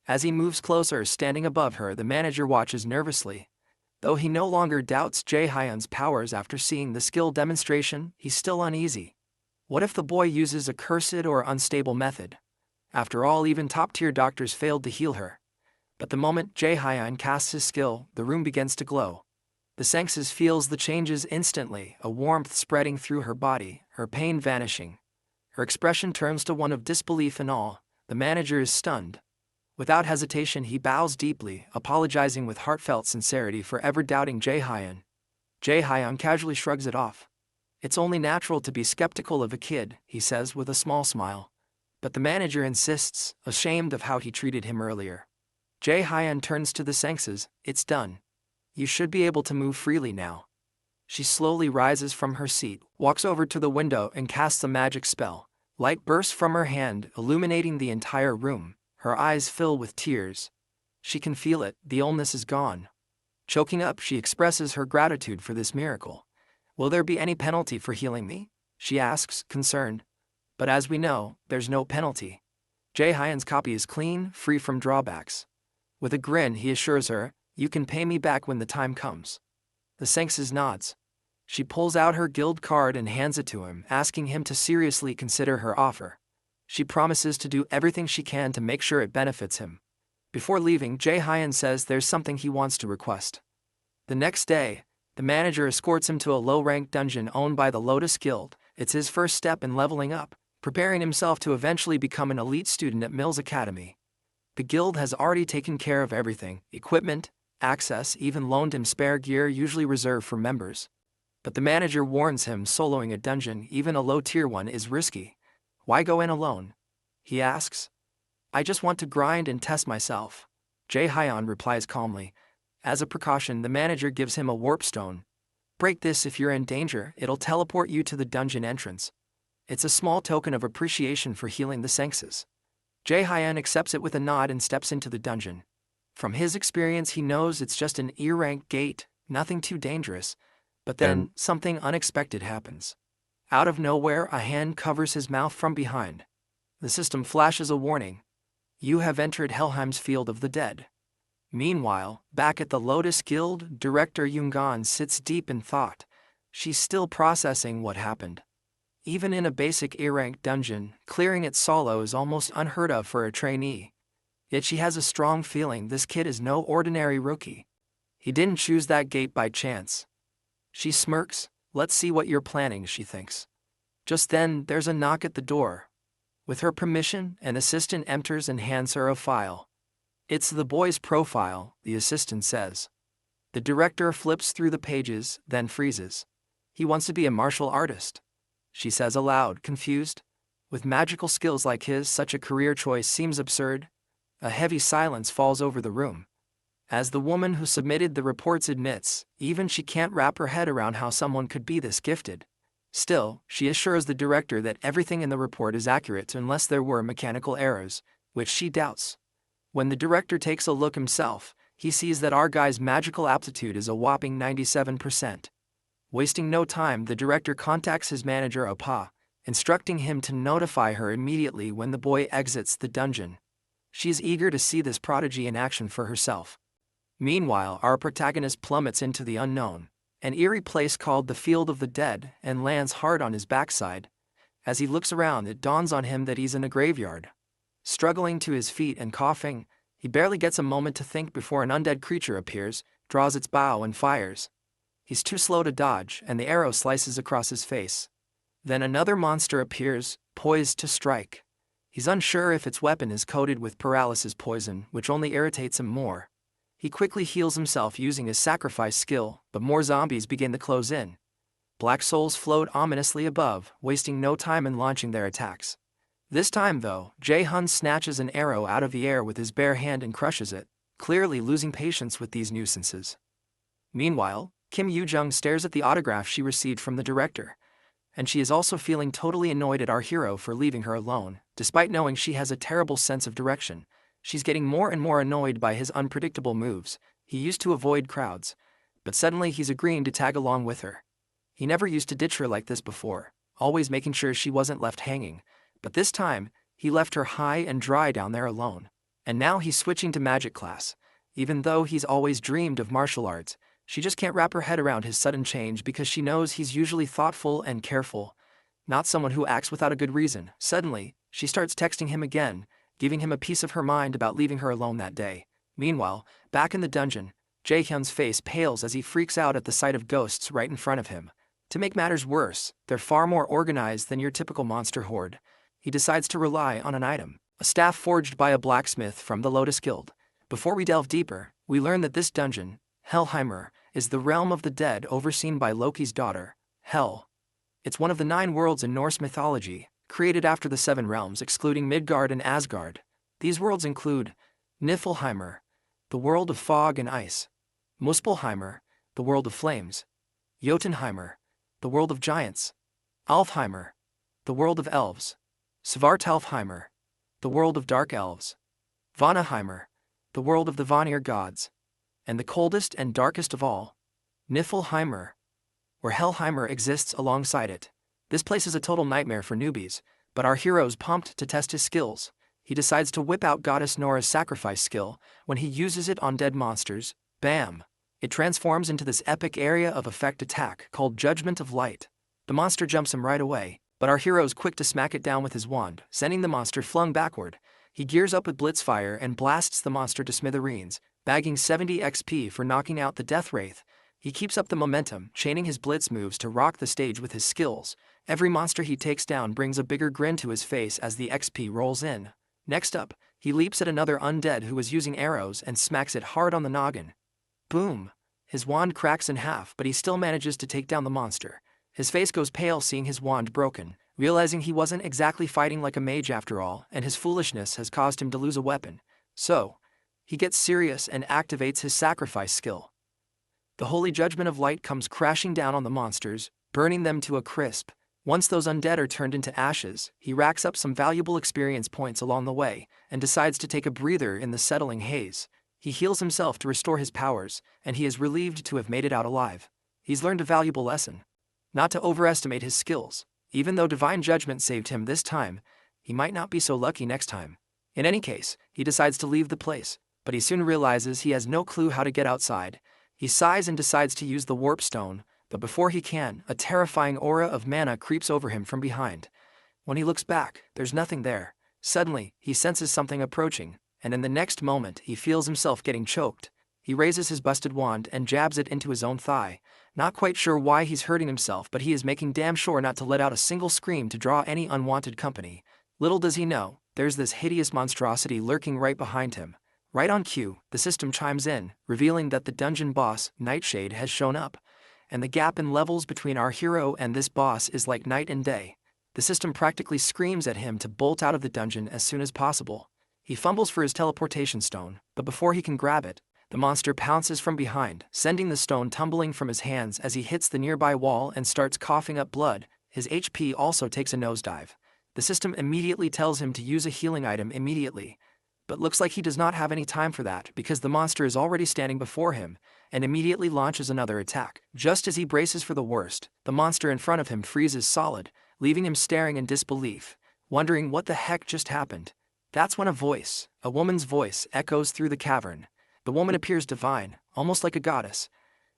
As he moves closer, standing above her, the manager watches nervously. Though he no longer doubts Jae-hyun's powers after seeing the skill demonstration, he's still uneasy. What if the boy uses a cursed or unstable method? After all, even top-tier doctors failed to heal her. But the moment Jae-hyun casts his skill, the room begins to glow. The Senxes feels the changes instantly, a warmth spreading through her body, her pain vanishing. Her expression turns to one of disbelief and awe. The manager is stunned. Without hesitation, he bows deeply, apologizing with heartfelt sincerity for ever doubting Jae-hyun. Jae-hyun casually shrugs it off. It's only natural to be skeptical of a kid, he says with a small smile. But the manager insists, ashamed of how he treated him earlier. Jae-hyun turns to the Senxes. It's done. You should be able to move freely now. She slowly rises from her seat, walks over to the window and casts a magic spell. Light bursts from her hand, illuminating the entire room. Her eyes fill with tears. She can feel it, the illness is gone. Choking up, she expresses her gratitude for this miracle. Will there be any penalty for healing me? She asks, concerned. But as we know, there's no penalty. Jae-hyun's copy is clean, free from drawbacks. With a grin, he assures her, you can pay me back when the time comes. The Senxes nods. She pulls out her guild card and hands it to him, asking him to seriously consider her offer. She promises to do everything she can to make sure it benefits him. Before leaving, Jae-hyun says there's something he wants to request. The next day, the manager escorts him to a low-ranked dungeon owned by the Lotus Guild. It's his first step in leveling up, preparing himself to eventually become an elite student at Mills Academy. The guild has already taken care of everything, equipment, access, even loaned him spare gear usually reserved for members. But the manager warns him soloing a dungeon, even a low-tier one, is risky. Why go in alone? He asks. I just want to grind and test myself. Jae-hyun replies calmly. As a precaution, the manager gives him a warp stone. Break this if you're in danger, it'll teleport you to the dungeon entrance. It's a small token of appreciation for healing the Senxes. Jae-hyun accepts it with a nod and steps into the dungeon. From his experience, he knows it's just an E-rank gate, nothing too dangerous. But then, something unexpected happens. Out of nowhere, a hand covers his mouth from behind. The system flashes a warning. You have entered Helheim's Field of the Dead. Meanwhile, back at the Lotus Guild, Director Yoongan sits deep in thought. She's still processing what happened. Even in a basic A-rank dungeon, clearing it solo is almost unheard of for a trainee. Yet she has a strong feeling this kid is no ordinary rookie. He didn't choose that gate by chance. She smirks. Let's see what you're planning, she thinks. Just then, there's a knock at the door. With her permission, an assistant enters and hands her a file. It's the boy's profile, the assistant says. The director flips through the pages, then freezes. He wants to be a martial artist. She says aloud, confused. With magical skills like his, such a career choice seems absurd. A heavy silence falls over the room. As the woman who submitted the reports admits, even she can't wrap her head around how someone could be this gifted. Still, she assures the director that everything in the report is accurate unless there were mechanical errors, which she doubts. When the director takes a look himself, he sees that our guy's magical aptitude is a whopping 97%. Wasting no time, the director contacts his manager Opa, instructing him to notify her immediately when the boy exits the dungeon. She's eager to see this prodigy in action for herself. Meanwhile, our protagonist plummets into the unknown, an eerie place called the Field of the Dead, and lands hard on his backside. As he looks around, it dawns on him that he's in a graveyard. Struggling to his feet and coughing, he barely gets a moment to think before an undead creature appears, draws its bow and fires. He's too slow to dodge, and the arrow slices across his face. Then another monster appears, poised to strike. He's unsure if its weapon is coated with paralysis poison, which only irritates him more. He quickly heals himself using his sacrifice skill, but more zombies begin to close in. Black souls float ominously above, wasting no time in launching their attacks. This time, though, Jae-hun snatches an arrow out of the air with his bare hand and crushes it, clearly losing patience with these nuisances. Meanwhile, Kim Yoo-jung stares at the autograph she received from the director, and she is also feeling totally annoyed at our hero for leaving her alone. Despite knowing she has a terrible sense of direction, she's getting more and more annoyed by his unpredictable moves. He used to avoid crowds, but suddenly he's agreeing to tag along with her. He never used to ditch her like this before, always making sure she wasn't left hanging, but this time, he left her high and dry down there alone. And now he's switching to magic class. Even though he's always dreamed of martial arts, she just can't wrap her head around his sudden change because she knows he's usually thoughtful and careful, not someone who acts without a good reason. Suddenly, she starts texting him again, giving him a piece of her mind about leaving her alone that day. Meanwhile, back in the dungeon, Jae-hyun's face pales as he freaks out at the sight of ghosts right in front of him. To make matters worse, they're far more organized than your typical monster horde. He decides to rely on an item, a staff forged by a blacksmith from the Lotus Guild. Before we delve deeper, we learn that this dungeon, Helheimer, is the realm of the dead overseen by Loki's daughter, Hel. It's one of the 9 worlds in Norse mythology, created after the 7 realms excluding Midgard and Asgard. These worlds include Niflheimer, the world of fog and ice; Muspelheimer, the world of flames; Jotunheimer, the world of giants; Alfheimer, the world of elves; Svartalfheimer, the world of dark elves; Vanaheimer, the world of the Vanir gods; and the coldest and darkest of all, Niflheimer, where Helheimer exists alongside it. This place is a total nightmare for newbies, but our hero's pumped to test his skills. He decides to whip out Goddess Nora's sacrifice skill. When he uses it on dead monsters, bam! It transforms into this epic area of effect attack called Judgment of Light. The monster jumps him right away, but our hero's quick to smack it down with his wand, sending the monster flung backward. He gears up with Blitzfire and blasts the monster to smithereens, bagging 70 XP for knocking out the Death Wraith. He keeps up the momentum, chaining his blitz moves to rock the stage with his skills. Every monster he takes down brings a bigger grin to his face as the XP rolls in. Next up, he leaps at another undead who is using arrows and smacks it hard on the noggin. Boom! His wand cracks in half, but he still manages to take down the monster. His face goes pale seeing his wand broken, realizing he wasn't exactly fighting like a mage after all, and his foolishness has caused him to lose a weapon. So, he gets serious and activates his sacrifice skill. The holy judgment of light comes crashing down on the monsters, burning them to a crisp. Once those undead are turned into ashes, he racks up some valuable experience points along the way, and decides to take a breather in the settling haze. He heals himself to restore his powers, and he is relieved to have made it out alive. He's learned a valuable lesson. Not to overestimate his skills. Even though divine judgment saved him this time, he might not be so lucky next time. In any case, he decides to leave the place, but he soon realizes he has no clue how to get outside. He sighs and decides to use the warp stone, but before he can, a terrifying aura of mana creeps over him from behind. When he looks back, there's nothing there. Suddenly, he senses something approaching, and in the next moment he feels himself getting choked. He raises his busted wand and jabs it into his own thigh. Not quite sure why he's hurting himself, but he is making damn sure not to let out a single scream to draw any unwanted company. Little does he know, there's this hideous monstrosity lurking right behind him. Right on cue, the system chimes in, revealing that the dungeon boss, Nightshade, has shown up. And the gap in levels between our hero and this boss is like night and day. The system practically screams at him to bolt out of the dungeon as soon as possible. He fumbles for his teleportation stone, but before he can grab it, the monster pounces from behind, sending the stone tumbling from his hands as he hits the nearby wall and starts coughing up blood. His HP also takes a nosedive. The system immediately tells him to use a healing item immediately, but looks like he does not have any time for that because the monster is already standing before him and immediately launches another attack. Just as he braces for the worst, the monster in front of him freezes solid, leaving him staring in disbelief, wondering what the heck just happened. That's when a woman's voice, echoes through the cavern. The woman appears divine, almost like a goddess.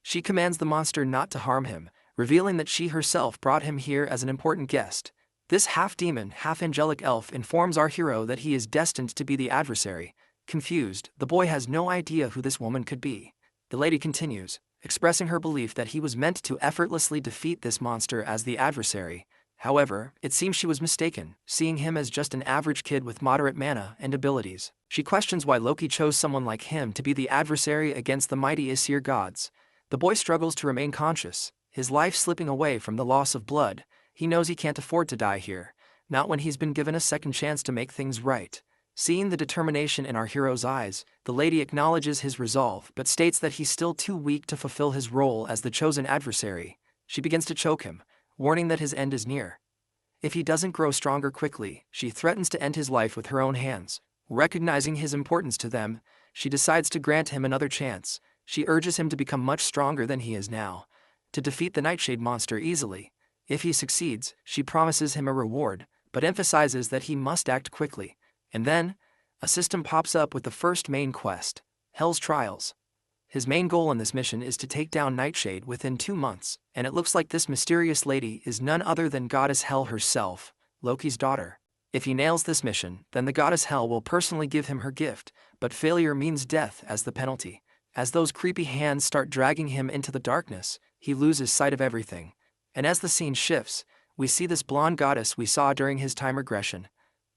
She commands the monster not to harm him, revealing that she herself brought him here as an important guest. This half-demon, half-angelic elf informs our hero that he is destined to be the adversary. Confused, the boy has no idea who this woman could be. The lady continues, expressing her belief that he was meant to effortlessly defeat this monster as the adversary. However, it seems she was mistaken, seeing him as just an average kid with moderate mana and abilities. She questions why Loki chose someone like him to be the adversary against the mighty Aesir gods. The boy struggles to remain conscious, his life slipping away from the loss of blood. He knows he can't afford to die here, not when he's been given a second chance to make things right. Seeing the determination in our hero's eyes, the lady acknowledges his resolve but states that he's still too weak to fulfill his role as the chosen adversary. She begins to choke him, warning that his end is near. If he doesn't grow stronger quickly, she threatens to end his life with her own hands. Recognizing his importance to them, she decides to grant him another chance. She urges him to become much stronger than he is now, to defeat the Nightshade monster easily. If he succeeds, she promises him a reward, but emphasizes that he must act quickly. And then, a system pops up with the first main quest, Hell's Trials. His main goal in this mission is to take down Nightshade within 2 months, and it looks like this mysterious lady is none other than Goddess Hell herself, Loki's daughter. If he nails this mission, then the Goddess Hell will personally give him her gift, but failure means death as the penalty. As those creepy hands start dragging him into the darkness, he loses sight of everything. And as the scene shifts, we see this blonde goddess we saw during his time regression.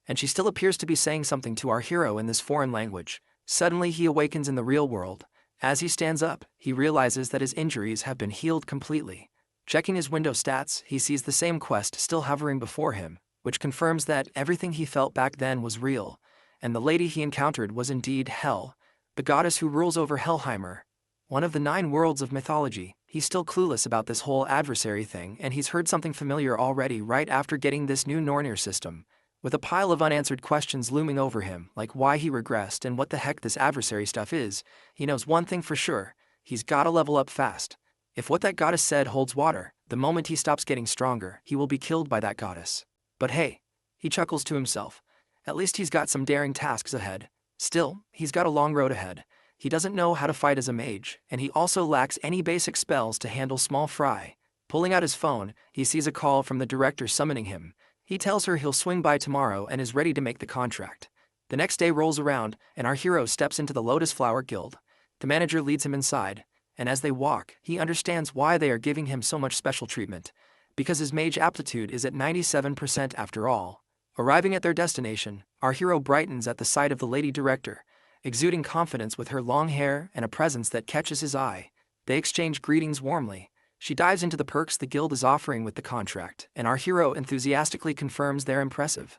And she still appears to be saying something to our hero in this foreign language. Suddenly he awakens in the real world. As he stands up, he realizes that his injuries have been healed completely. Checking his window stats, he sees the same quest still hovering before him, which confirms that everything he felt back then was real, and the lady he encountered was indeed Hel, the goddess who rules over Helheimer, one of the 9 worlds of mythology. He's still clueless about this whole adversary thing, and he's heard something familiar already right after getting this new Nornir system. With a pile of unanswered questions looming over him, like why he regressed and what the heck this adversary stuff is, he knows one thing for sure: he's gotta level up fast. If what that goddess said holds water, the moment he stops getting stronger, he will be killed by that goddess. But hey, he chuckles to himself, at least he's got some daring tasks ahead. Still, he's got a long road ahead. He doesn't know how to fight as a mage, and he also lacks any basic spells to handle small fry. Pulling out his phone, he sees a call from the director summoning him. He tells her he'll swing by tomorrow and is ready to make the contract. The next day rolls around, and our hero steps into the Lotus Flower Guild. The manager leads him inside, and as they walk, he understands why they are giving him so much special treatment. Because his mage aptitude is at 97% after all. Arriving at their destination, our hero brightens at the sight of the lady director, exuding confidence with her long hair and a presence that catches his eye. They exchange greetings warmly. She dives into the perks the guild is offering with the contract, and our hero enthusiastically confirms they're impressive.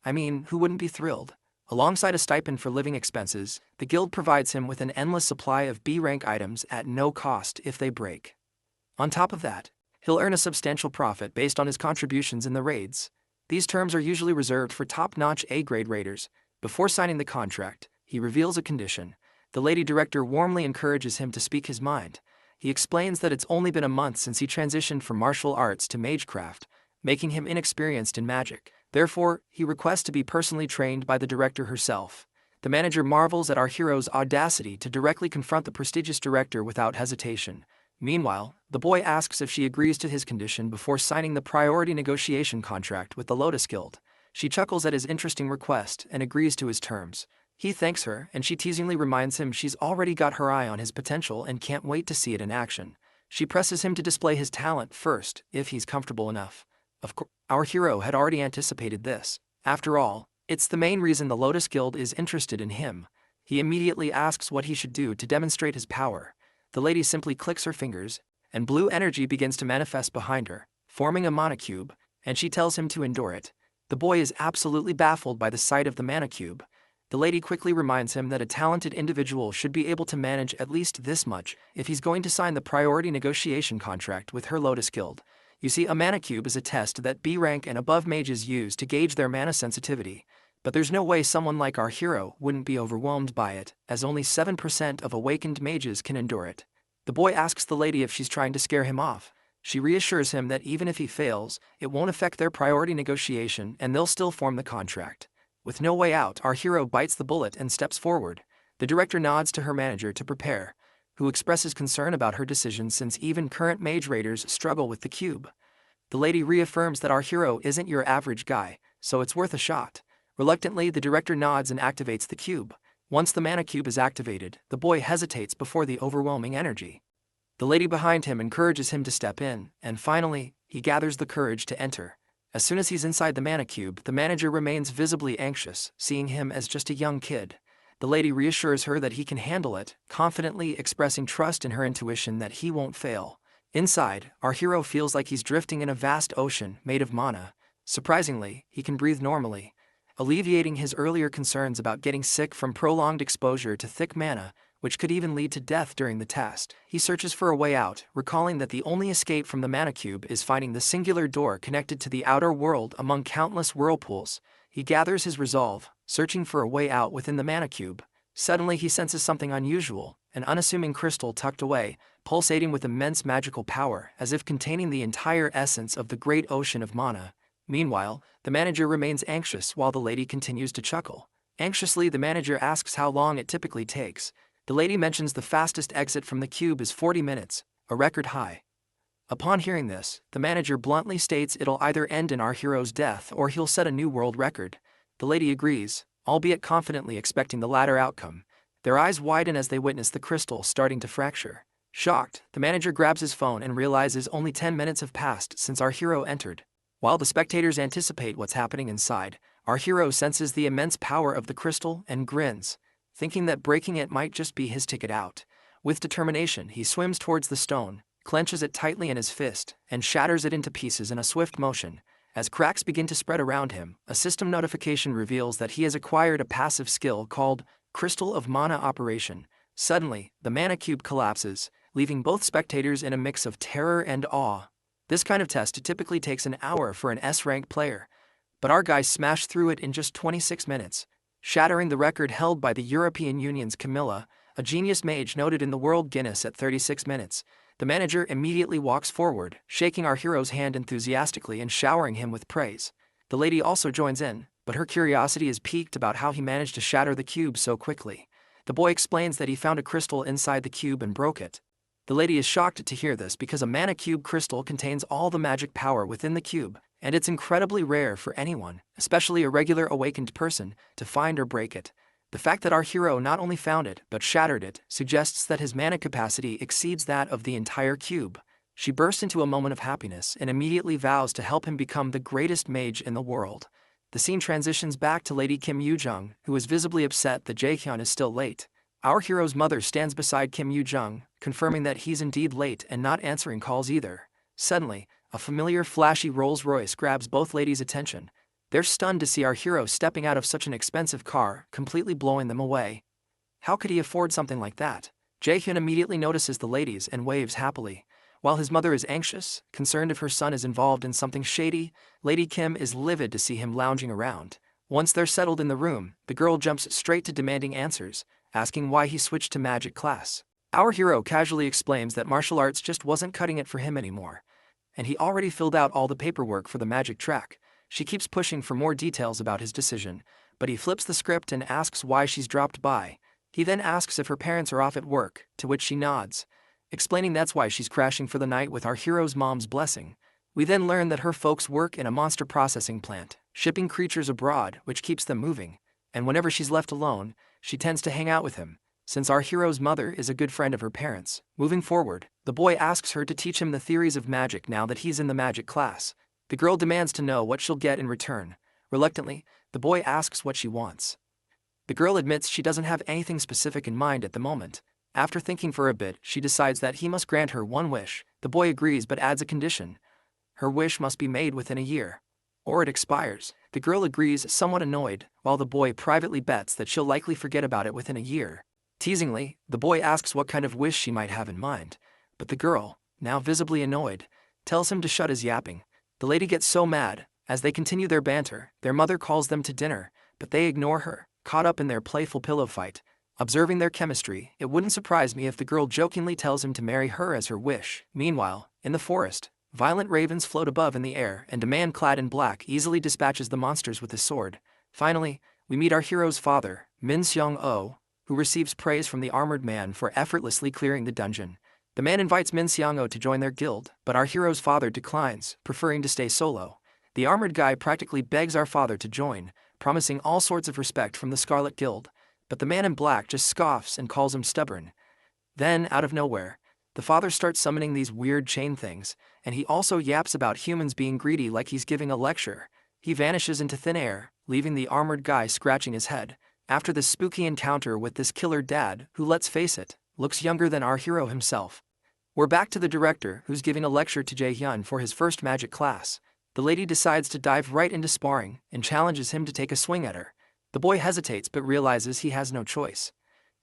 I mean, who wouldn't be thrilled? Alongside a stipend for living expenses, the guild provides him with an endless supply of B-rank items at no cost if they break. On top of that, he'll earn a substantial profit based on his contributions in the raids. These terms are usually reserved for top-notch A-grade raiders. Before signing the contract, he reveals a condition. The lady director warmly encourages him to speak his mind. He explains that it's only been a month since he transitioned from martial arts to magecraft, making him inexperienced in magic. Therefore, he requests to be personally trained by the director herself. The manager marvels at our hero's audacity to directly confront the prestigious director without hesitation. Meanwhile, the boy asks if she agrees to his condition before signing the priority negotiation contract with the Lotus Guild. She chuckles at his interesting request and agrees to his terms. He thanks her, and she teasingly reminds him she's already got her eye on his potential and can't wait to see it in action. She presses him to display his talent first, if he's comfortable enough. Of course, our hero had already anticipated this. After all, it's the main reason the Lotus Guild is interested in him. He immediately asks what he should do to demonstrate his power. The lady simply clicks her fingers, and blue energy begins to manifest behind her, forming a mana cube, and she tells him to endure it. The boy is absolutely baffled by the sight of the mana cube. The lady quickly reminds him that a talented individual should be able to manage at least this much if he's going to sign the priority negotiation contract with her Lotus Guild. You see, a mana cube is a test that B-rank and above mages use to gauge their mana sensitivity, but there's no way someone like our hero wouldn't be overwhelmed by it, as only 7% of awakened mages can endure it. The boy asks the lady if she's trying to scare him off. She reassures him that even if he fails, it won't affect their priority negotiation and they'll still form the contract. With no way out, our hero bites the bullet and steps forward. The director nods to her manager to prepare, who expresses concern about her decision since even current mage raiders struggle with the cube. The lady reaffirms that our hero isn't your average guy, so it's worth a shot. Reluctantly, the director nods and activates the cube. Once the mana cube is activated, the boy hesitates before the overwhelming energy. The lady behind him encourages him to step in, and finally, he gathers the courage to enter. As soon as he's inside the mana cube, the manager remains visibly anxious, seeing him as just a young kid. The lady reassures her that he can handle it, confidently expressing trust in her intuition that he won't fail. Inside, our hero feels like he's drifting in a vast ocean made of mana. Surprisingly, he can breathe normally, alleviating his earlier concerns about getting sick from prolonged exposure to thick mana, which could even lead to death during the test. He searches for a way out, recalling that the only escape from the mana cube is finding the singular door connected to the outer world among countless whirlpools. He gathers his resolve, searching for a way out within the mana cube. Suddenly he senses something unusual, an unassuming crystal tucked away, pulsating with immense magical power, as if containing the entire essence of the great ocean of mana. Meanwhile, the manager remains anxious while the lady continues to chuckle. Anxiously, the manager asks how long it typically takes. The lady mentions the fastest exit from the cube is 40 minutes, a record high. Upon hearing this, the manager bluntly states it'll either end in our hero's death or he'll set a new world record. The lady agrees, albeit confidently expecting the latter outcome. Their eyes widen as they witness the crystal starting to fracture. Shocked, the manager grabs his phone and realizes only 10 minutes have passed since our hero entered. While the spectators anticipate what's happening inside, our hero senses the immense power of the crystal and grins, thinking that breaking it might just be his ticket out. With determination, he swims towards the stone, clenches it tightly in his fist, and shatters it into pieces in a swift motion. As cracks begin to spread around him, a system notification reveals that he has acquired a passive skill called Crystal of Mana Operation. Suddenly, the mana cube collapses, leaving both spectators in a mix of terror and awe. This kind of test typically takes an hour for an S-rank player, but our guy smashed through it in just 26 minutes, shattering the record held by the European Union's Camilla, a genius mage noted in the World Guinness at 36 minutes. The manager immediately walks forward, shaking our hero's hand enthusiastically and showering him with praise. The lady also joins in, but her curiosity is piqued about how he managed to shatter the cube so quickly. The boy explains that he found a crystal inside the cube and broke it. The lady is shocked to hear this because a mana cube crystal contains all the magic power within the cube, and it's incredibly rare for anyone, especially a regular awakened person, to find or break it. The fact that our hero not only found it but shattered it suggests that his mana capacity exceeds that of the entire cube. She bursts into a moment of happiness and immediately vows to help him become the greatest mage in the world. The scene transitions back to Lady Kim Yoo-jung, who is visibly upset that Jae-hyun is still late. Our hero's mother stands beside Kim Yoo-jung, confirming that he's indeed late and not answering calls either. Suddenly, a familiar flashy Rolls-Royce grabs both ladies' attention. They're stunned to see our hero stepping out of such an expensive car, completely blowing them away. How could he afford something like that? Jae-hyun immediately notices the ladies and waves happily. While his mother is anxious, concerned if her son is involved in something shady, Lady Kim is livid to see him lounging around. Once they're settled in the room, the girl jumps straight to demanding answers, asking why he switched to magic class. Our hero casually explains that martial arts just wasn't cutting it for him anymore, and he already filled out all the paperwork for the magic track. She keeps pushing for more details about his decision, but he flips the script and asks why she's dropped by. He then asks if her parents are off at work, to which she nods, explaining that's why she's crashing for the night with our hero's mom's blessing. We then learn that her folks work in a monster processing plant, shipping creatures abroad, which keeps them moving, and whenever she's left alone, she tends to hang out with him, since our hero's mother is a good friend of her parents. Moving forward, the boy asks her to teach him the theories of magic now that he's in the magic class. The girl demands to know what she'll get in return. Reluctantly, the boy asks what she wants. The girl admits she doesn't have anything specific in mind at the moment. After thinking for a bit, she decides that he must grant her one wish. The boy agrees but adds a condition. Her wish must be made within a year, or it expires. The girl agrees, somewhat annoyed, while the boy privately bets that she'll likely forget about it within a year. Teasingly, the boy asks what kind of wish she might have in mind, but the girl, now visibly annoyed, tells him to shut his yapping. The lady gets so mad. As they continue their banter, their mother calls them to dinner, but they ignore her, caught up in their playful pillow fight. Observing their chemistry, it wouldn't surprise me if the girl jokingly tells him to marry her as her wish. Meanwhile, in the forest, violent ravens float above in the air and a man clad in black easily dispatches the monsters with his sword. Finally, we meet our hero's father, Min Seong-oh, who receives praise from the armored man for effortlessly clearing the dungeon. The man invites Min Seong-oh to join their guild, but our hero's father declines, preferring to stay solo. The armored guy practically begs our father to join, promising all sorts of respect from the Scarlet Guild, but the man in black just scoffs and calls him stubborn. Then, out of nowhere, the father starts summoning these weird chain things, and he also yaps about humans being greedy like he's giving a lecture. He vanishes into thin air, leaving the armored guy scratching his head. After this spooky encounter with this killer dad, who, let's face it, looks younger than our hero himself, We're back to the director, who's giving a lecture to Jae-hyun for his first magic class. The lady decides to dive right into sparring and challenges him to take a swing at her. The boy hesitates but realizes he has no choice.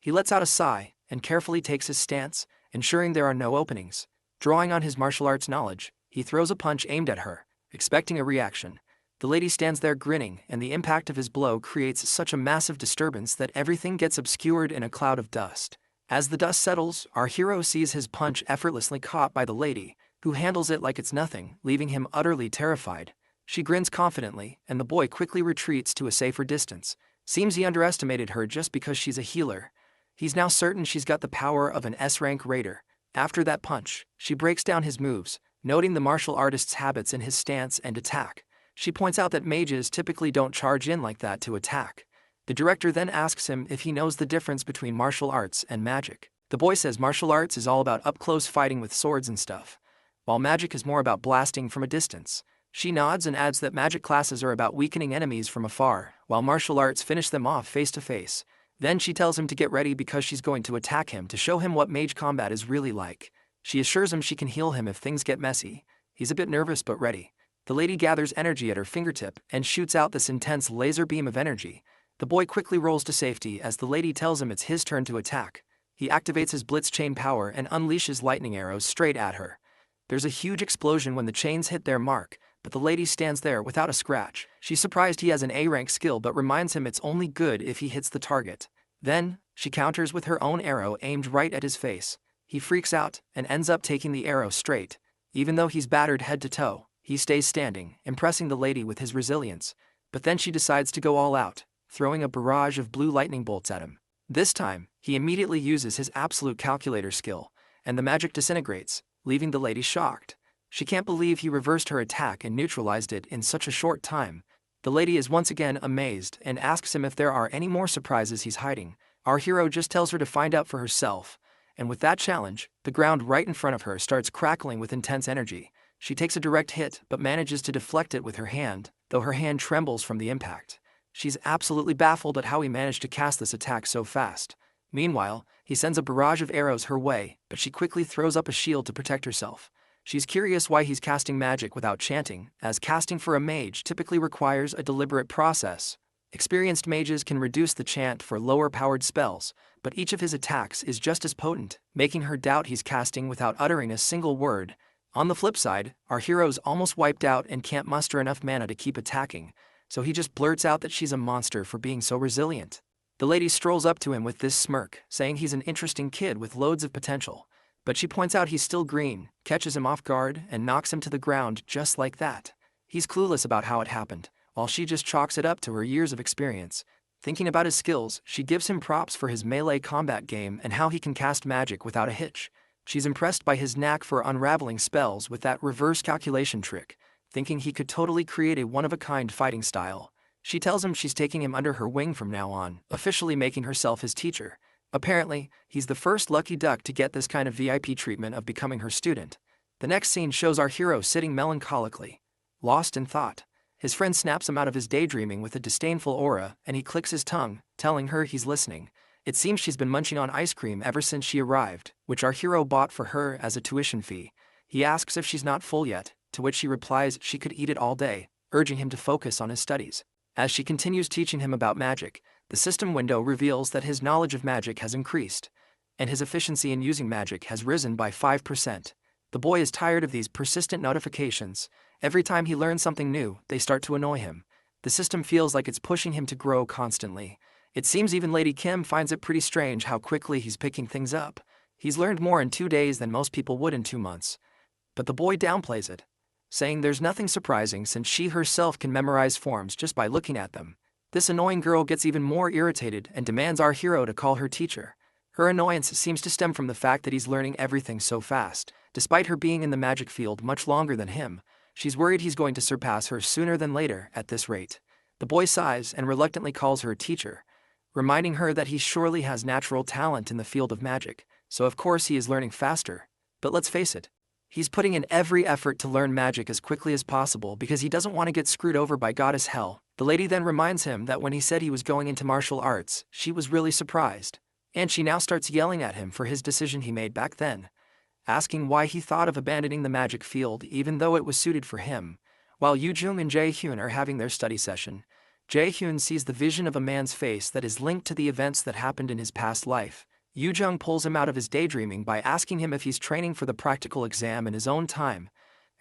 He lets out a sigh and carefully takes his stance, ensuring there are no openings. Drawing on his martial arts knowledge, he throws a punch aimed at her, expecting a reaction. The lady stands there grinning, and the impact of his blow creates such a massive disturbance that everything gets obscured in a cloud of dust. As the dust settles, our hero sees his punch effortlessly caught by the lady, who handles it like it's nothing, leaving him utterly terrified. She grins confidently, and the boy quickly retreats to a safer distance. Seems he underestimated her just because she's a healer. He's now certain she's got the power of an S-rank raider. After that punch, she breaks down his moves, noting the martial artist's habits in his stance and attack. She points out that mages typically don't charge in like that to attack. The director then asks him if he knows the difference between martial arts and magic. The boy says martial arts is all about up-close fighting with swords and stuff, while magic is more about blasting from a distance. She nods and adds that magic classes are about weakening enemies from afar, while martial arts finish them off face to face. Then she tells him to get ready because she's going to attack him to show him what mage combat is really like. She assures him she can heal him if things get messy. He's a bit nervous but ready. The lady gathers energy at her fingertip and shoots out this intense laser beam of energy. The boy quickly rolls to safety as the lady tells him it's his turn to attack. He activates his blitz chain power and unleashes lightning arrows straight at her. There's a huge explosion when the chains hit their mark, but the lady stands there without a scratch. She's surprised he has an A-rank skill but reminds him it's only good if he hits the target. Then, she counters with her own arrow aimed right at his face. He freaks out and ends up taking the arrow straight. Even though he's battered head to toe, he stays standing, impressing the lady with his resilience. But then she decides to go all out, throwing a barrage of blue lightning bolts at him. This time, he immediately uses his absolute calculator skill, and the magic disintegrates, leaving the lady shocked. She can't believe he reversed her attack and neutralized it in such a short time. The lady is once again amazed and asks him if there are any more surprises he's hiding. Our hero just tells her to find out for herself, and with that challenge, the ground right in front of her starts crackling with intense energy. She takes a direct hit but manages to deflect it with her hand, though her hand trembles from the impact. She's absolutely baffled at how he managed to cast this attack so fast. Meanwhile, he sends a barrage of arrows her way, but she quickly throws up a shield to protect herself. She's curious why he's casting magic without chanting, as casting for a mage typically requires a deliberate process. Experienced mages can reduce the chant for lower-powered spells, but each of his attacks is just as potent, making her doubt he's casting without uttering a single word. On the flip side, our hero's almost wiped out and can't muster enough mana to keep attacking, so he just blurts out that she's a monster for being so resilient. The lady strolls up to him with this smirk, saying he's an interesting kid with loads of potential. But she points out he's still green, catches him off guard, and knocks him to the ground just like that. He's clueless about how it happened, while she just chalks it up to her years of experience. Thinking about his skills, she gives him props for his melee combat game and how he can cast magic without a hitch. She's impressed by his knack for unraveling spells with that reverse calculation trick, thinking he could totally create a one-of-a-kind fighting style. She tells him she's taking him under her wing from now on, officially making herself his teacher. Apparently, he's the first lucky duck to get this kind of VIP treatment of becoming her student. The next scene shows our hero sitting melancholically, lost in thought. His friend snaps him out of his daydreaming with a disdainful aura, and he clicks his tongue, telling her he's listening. It seems she's been munching on ice cream ever since she arrived, which our hero bought for her as a tuition fee. He asks if she's not full yet, to which she replies she could eat it all day, urging him to focus on his studies. As she continues teaching him about magic, the system window reveals that his knowledge of magic has increased, and his efficiency in using magic has risen by 5%. The boy is tired of these persistent notifications. Every time he learns something new, they start to annoy him. The system feels like it's pushing him to grow constantly. It seems even Lady Kim finds it pretty strange how quickly he's picking things up. He's learned more in 2 days than most people would in 2 months. But the boy downplays it, saying there's nothing surprising since she herself can memorize forms just by looking at them. This annoying girl gets even more irritated and demands our hero to call her teacher. Her annoyance seems to stem from the fact that he's learning everything so fast. Despite her being in the magic field much longer than him, she's worried he's going to surpass her sooner than later at this rate. The boy sighs and reluctantly calls her teacher, reminding her that he surely has natural talent in the field of magic, so of course he is learning faster. But let's face it, he's putting in every effort to learn magic as quickly as possible because he doesn't want to get screwed over by Goddess Hell. The lady then reminds him that when he said he was going into martial arts, she was really surprised, and she now starts yelling at him for his decision he made back then. asking why he thought of abandoning the magic field even though it was suited for him. While Yoo-jung and Jae-hyun are having their study session, Jae-hyun sees the vision of a man's face that is linked to the events that happened in his past life. Yoo-jung pulls him out of his daydreaming by asking him if he's training for the practical exam in his own time,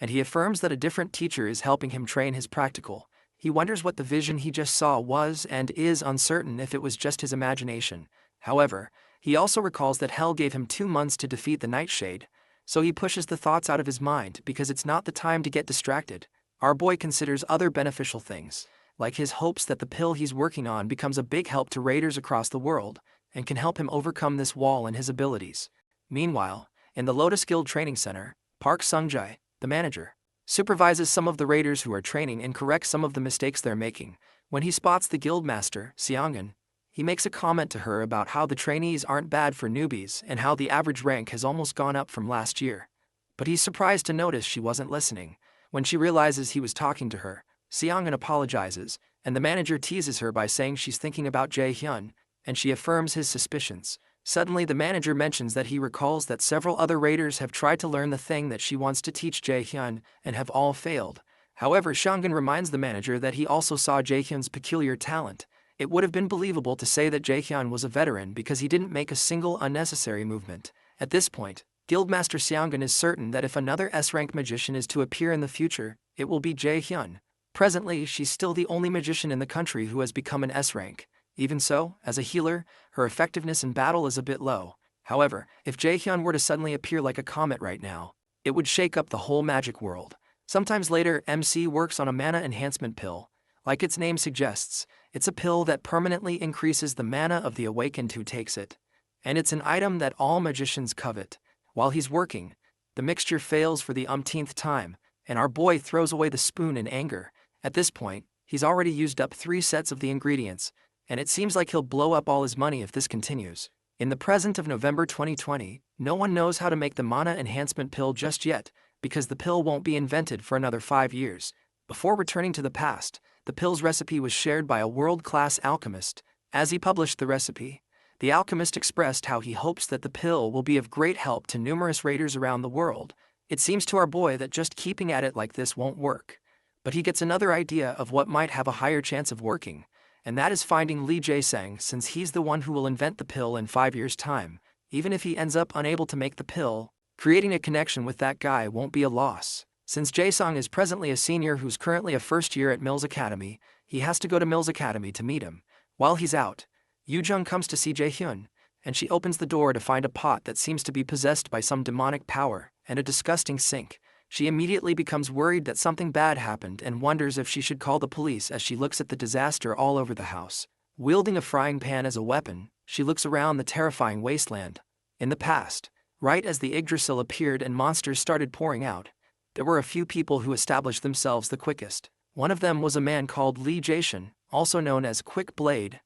and he affirms that a different teacher is helping him train his practical. He wonders what the vision he just saw was and is uncertain if it was just his imagination. However, he also recalls that Hell gave him 2 months to defeat the Nightshade, so he pushes the thoughts out of his mind because it's not the time to get distracted. Our boy considers other beneficial things, like his hopes that the pill he's working on becomes a big help to raiders across the world and can help him overcome this wall in his abilities. Meanwhile, in the Lotus Guild Training Center, Park Sung-jae, the manager, supervises some of the raiders who are training and corrects some of the mistakes they're making. When he spots the guildmaster, Seongun, he makes a comment to her about how the trainees aren't bad for newbies and how the average rank has almost gone up from last year. But he's surprised to notice she wasn't listening. When she realizes he was talking to her, Seongun apologizes, and the manager teases her by saying she's thinking about Jae-hyun, and she affirms his suspicions. Suddenly the manager mentions that he recalls that several other raiders have tried to learn the thing that she wants to teach Jae-hyun and have all failed. However, Seongun reminds the manager that he also saw Jae-hyun's peculiar talent. It would have been believable to say that Jae-hyun was a veteran because he didn't make a single unnecessary movement. At this point, Guildmaster Seongun is certain that if another S-rank magician is to appear in the future, it will be Jae-hyun. Presently, she's still the only magician in the country who has become an S-rank. Even so, as a healer, her effectiveness in battle is a bit low. However, if Jae-hyun were to suddenly appear like a comet right now, it would shake up the whole magic world. Sometimes later, MC works on a mana enhancement pill. Like its name suggests, it's a pill that permanently increases the mana of the awakened who takes it. And it's an item that all magicians covet. While he's working, the mixture fails for the umpteenth time, and our boy throws away the spoon in anger. At this point, he's already used up 3 sets of the ingredients, and it seems like he'll blow up all his money if this continues. In the present of November 2020, no one knows how to make the mana enhancement pill just yet, because the pill won't be invented for another 5 years. Before returning to the past, the pill's recipe was shared by a world-class alchemist. As he published the recipe, the alchemist expressed how he hopes that the pill will be of great help to numerous raiders around the world. It seems to our boy that just keeping at it like this won't work. But he gets another idea of what might have a higher chance of working, and that is finding Lee Jae-sang, since he's the one who will invent the pill in 5 years' time. Even if he ends up unable to make the pill, creating a connection with that guy won't be a loss. Since Jae-sung is presently a senior who's currently a first year at Mills Academy, he has to go to Mills Academy to meet him. While he's out, Yoo-jung comes to see Jae-hyun, and she opens the door to find a pot that seems to be possessed by some demonic power and a disgusting sink. She immediately becomes worried that something bad happened and wonders if she should call the police as she looks at the disaster all over the house. Wielding a frying pan as a weapon, she looks around the terrifying wasteland. In the past, right as the Yggdrasil appeared and monsters started pouring out, there were a few people who established themselves the quickest. One of them was a man called Lee Jae-shin, also known as Quick Blade.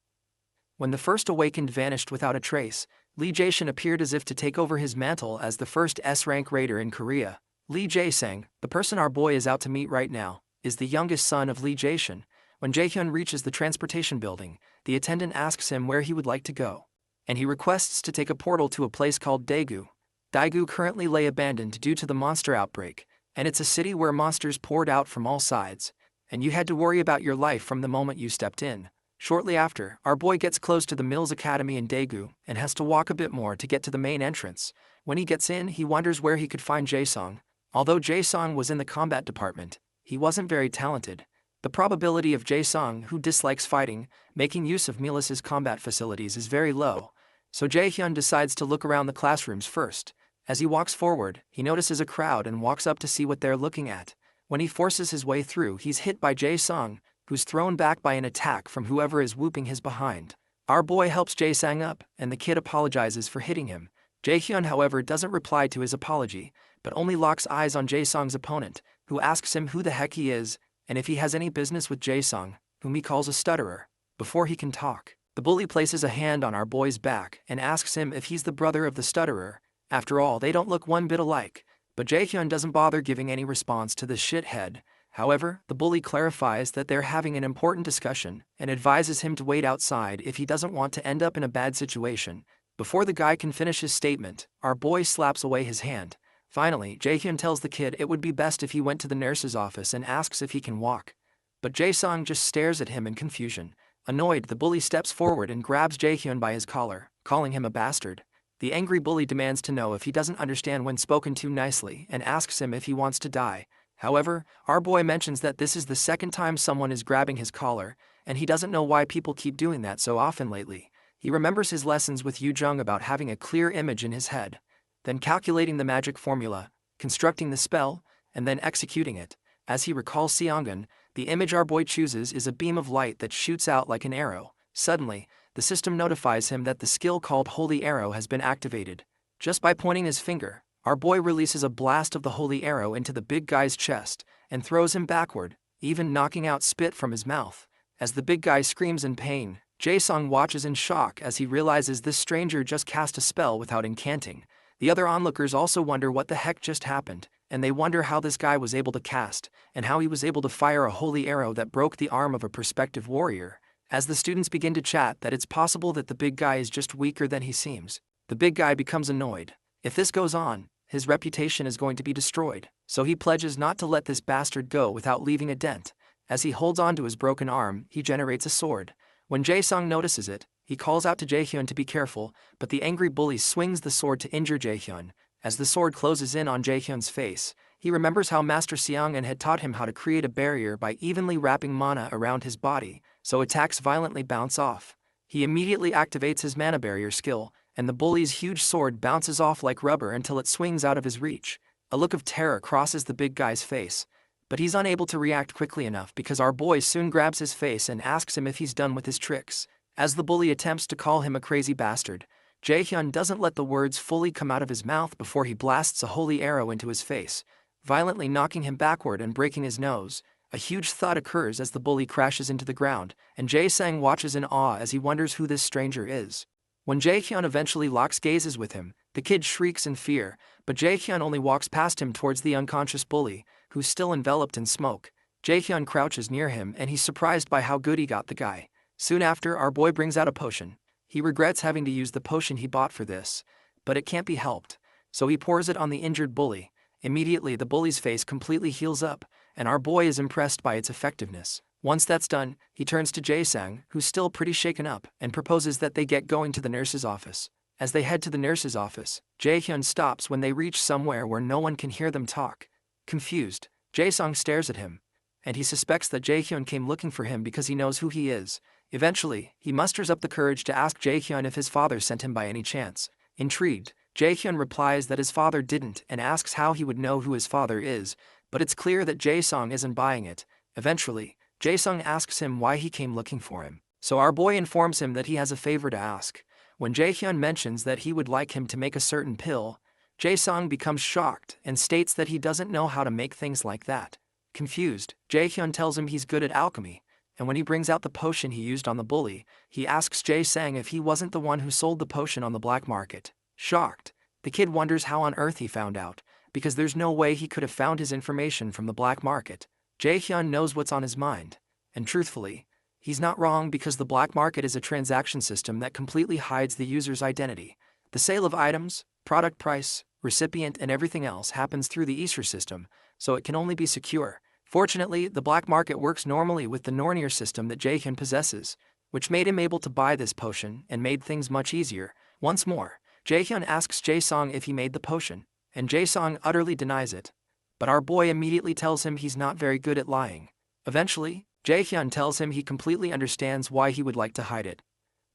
When the first awakened vanished without a trace, Lee Jae-shin appeared as if to take over his mantle as the first S-rank raider in Korea. Lee Jae-sang, the person our boy is out to meet right now, is the youngest son of Lee Jae-shin. When Jae-hyun reaches the transportation building, the attendant asks him where he would like to go, and he requests to take a portal to a place called Daegu. Daegu currently lay abandoned due to the monster outbreak, and it's a city where monsters poured out from all sides, and you had to worry about your life from the moment you stepped in. Shortly after, our boy gets close to the Mills Academy in Daegu and has to walk a bit more to get to the main entrance. When he gets in, he wonders where he could find Jae-sung. Although Jae-sung was in the combat department, he wasn't very talented. The probability of Jae-sung, who dislikes fighting, making use of Milas's combat facilities is very low, so Jae-hyun decides to look around the classrooms first. As he walks forward, he notices a crowd and walks up to see what they're looking at. When he forces his way through, he's hit by Jae-sung, who's thrown back by an attack from whoever is whooping his behind. Our boy helps Jae-sang up, and the kid apologizes for hitting him. Jae-hyun, however, doesn't reply to his apology, but only locks eyes on Jae-sung's opponent, who asks him who the heck he is, and if he has any business with Jae-sung, whom he calls a stutterer. Before he can talk, the bully places a hand on our boy's back and asks him if he's the brother of the stutterer. After all, they don't look one bit alike, but Jae-hyun doesn't bother giving any response to this shithead. However, the bully clarifies that they're having an important discussion and advises him to wait outside if he doesn't want to end up in a bad situation. Before the guy can finish his statement, our boy slaps away his hand. Finally, Jaehyun tells the kid it would be best if he went to the nurse's office and asks if he can walk. But Jae-sung just stares at him in confusion. Annoyed, the bully steps forward and grabs Jaehyun by his collar, calling him a bastard. The angry bully demands to know if he doesn't understand when spoken to nicely and asks him if he wants to die. However, our boy mentions that this is the second time someone is grabbing his collar, and he doesn't know why people keep doing that so often lately. He remembers his lessons with Yu Jung about having a clear image in his head, then calculating the magic formula, constructing the spell, and then executing it. As he recalls Seongun, the image our boy chooses is a beam of light that shoots out like an arrow. Suddenly, the system notifies him that the skill called Holy Arrow has been activated. Just by pointing his finger, our boy releases a blast of the Holy Arrow into the big guy's chest and throws him backward, even knocking out spit from his mouth. As the big guy screams in pain, Jae-sung watches in shock as he realizes this stranger just cast a spell without incanting. The other onlookers also wonder what the heck just happened, and they wonder how this guy was able to cast, and how he was able to fire a holy arrow that broke the arm of a prospective warrior. As the students begin to chat that it's possible that the big guy is just weaker than he seems, the big guy becomes annoyed. If this goes on, his reputation is going to be destroyed, so he pledges not to let this bastard go without leaving a dent. As he holds on to his broken arm, he generates a sword. When Jae-sung notices it, he calls out to Jaehyun to be careful, but the angry bully swings the sword to injure Jaehyun. As the sword closes in on Jaehyun's face, he remembers how Master Seongun had taught him how to create a barrier by evenly wrapping mana around his body, so attacks violently bounce off. He immediately activates his mana barrier skill, and the bully's huge sword bounces off like rubber until it swings out of his reach. A look of terror crosses the big guy's face, but he's unable to react quickly enough because our boy soon grabs his face and asks him if he's done with his tricks. As the bully attempts to call him a crazy bastard, Jaehyun doesn't let the words fully come out of his mouth before he blasts a holy arrow into his face, violently knocking him backward and breaking his nose. A huge thud occurs as the bully crashes into the ground, and Jae-sang watches in awe as he wonders who this stranger is. When Jaehyun eventually locks gazes with him, the kid shrieks in fear, but Jaehyun only walks past him towards the unconscious bully, who's still enveloped in smoke. Jaehyun crouches near him and he's surprised by how good he got the guy. Soon after, our boy brings out a potion. He regrets having to use the potion he bought for this, but it can't be helped, so he pours it on the injured bully. Immediately the bully's face completely heals up, and our boy is impressed by its effectiveness. Once that's done, he turns to Jae-sang, who's still pretty shaken up, and proposes that they get going to the nurse's office. As they head to the nurse's office, Jaehyun stops when they reach somewhere where no one can hear them talk. Confused, Jae-sung stares at him, and he suspects that Jaehyun came looking for him because he knows who he is. Eventually, he musters up the courage to ask Jaehyun if his father sent him by any chance. Intrigued, Jaehyun replies that his father didn't and asks how he would know who his father is, but it's clear that Jae-sung isn't buying it. Eventually, Jae-sung asks him why he came looking for him, so our boy informs him that he has a favor to ask. When Jaehyun mentions that he would like him to make a certain pill, Jae-sung becomes shocked and states that he doesn't know how to make things like that. Confused, Jaehyun tells him he's good at alchemy, and when he brings out the potion he used on the bully, he asks Jae-sang if he wasn't the one who sold the potion on the black market. Shocked, the kid wonders how on earth he found out, because there's no way he could have found his information from the black market. Jaehyun knows what's on his mind, and truthfully, he's not wrong because the black market is a transaction system that completely hides the user's identity. The sale of items, product price, recipient and everything else happens through the Esra system, so it can only be secure. Fortunately, the black market works normally with the Nornir system that Jaehyun possesses, which made him able to buy this potion and made things much easier. Once more, Jaehyun asks Jae-sung if he made the potion, and Jae-sung utterly denies it. But our boy immediately tells him he's not very good at lying. Eventually, Jaehyun tells him he completely understands why he would like to hide it,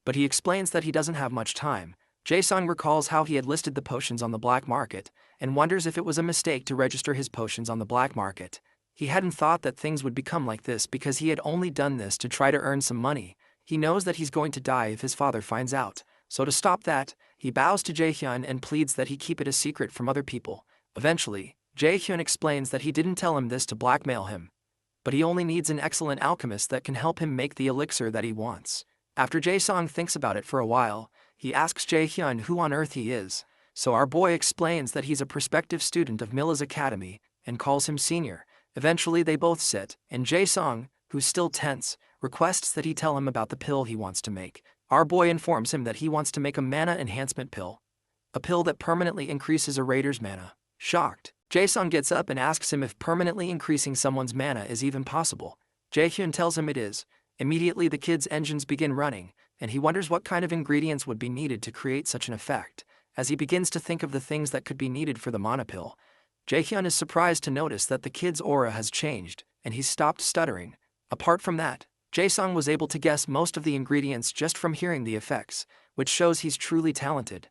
but he explains that he doesn't have much time. Jae-sung recalls how he had listed the potions on the black market, and wonders if it was a mistake to register his potions on the black market. He hadn't thought that things would become like this because he had only done this to try to earn some money. He knows that he's going to die if his father finds out, so to stop that, he bows to Jaehyun and pleads that he keep it a secret from other people. Eventually, Jaehyun explains that he didn't tell him this to blackmail him, but he only needs an excellent alchemist that can help him make the elixir that he wants. After Jae-sung thinks about it for a while, he asks Jaehyun who on earth he is, so our boy explains that he's a prospective student of Milla's academy and calls him senior. Eventually they both sit, and Jae-sung, who's still tense, requests that he tell him about the pill he wants to make. Our boy informs him that he wants to make a mana enhancement pill, a pill that permanently increases a raider's mana. Shocked, Jae-sung gets up and asks him if permanently increasing someone's mana is even possible. Jae-hyun tells him it is. Immediately the kid's engines begin running, and he wonders what kind of ingredients would be needed to create such an effect. As he begins to think of the things that could be needed for the mana pill, Jae-hyun is surprised to notice that the kid's aura has changed, and he's stopped stuttering. Apart from that, Jae-sung was able to guess most of the ingredients just from hearing the effects, which shows he's truly talented.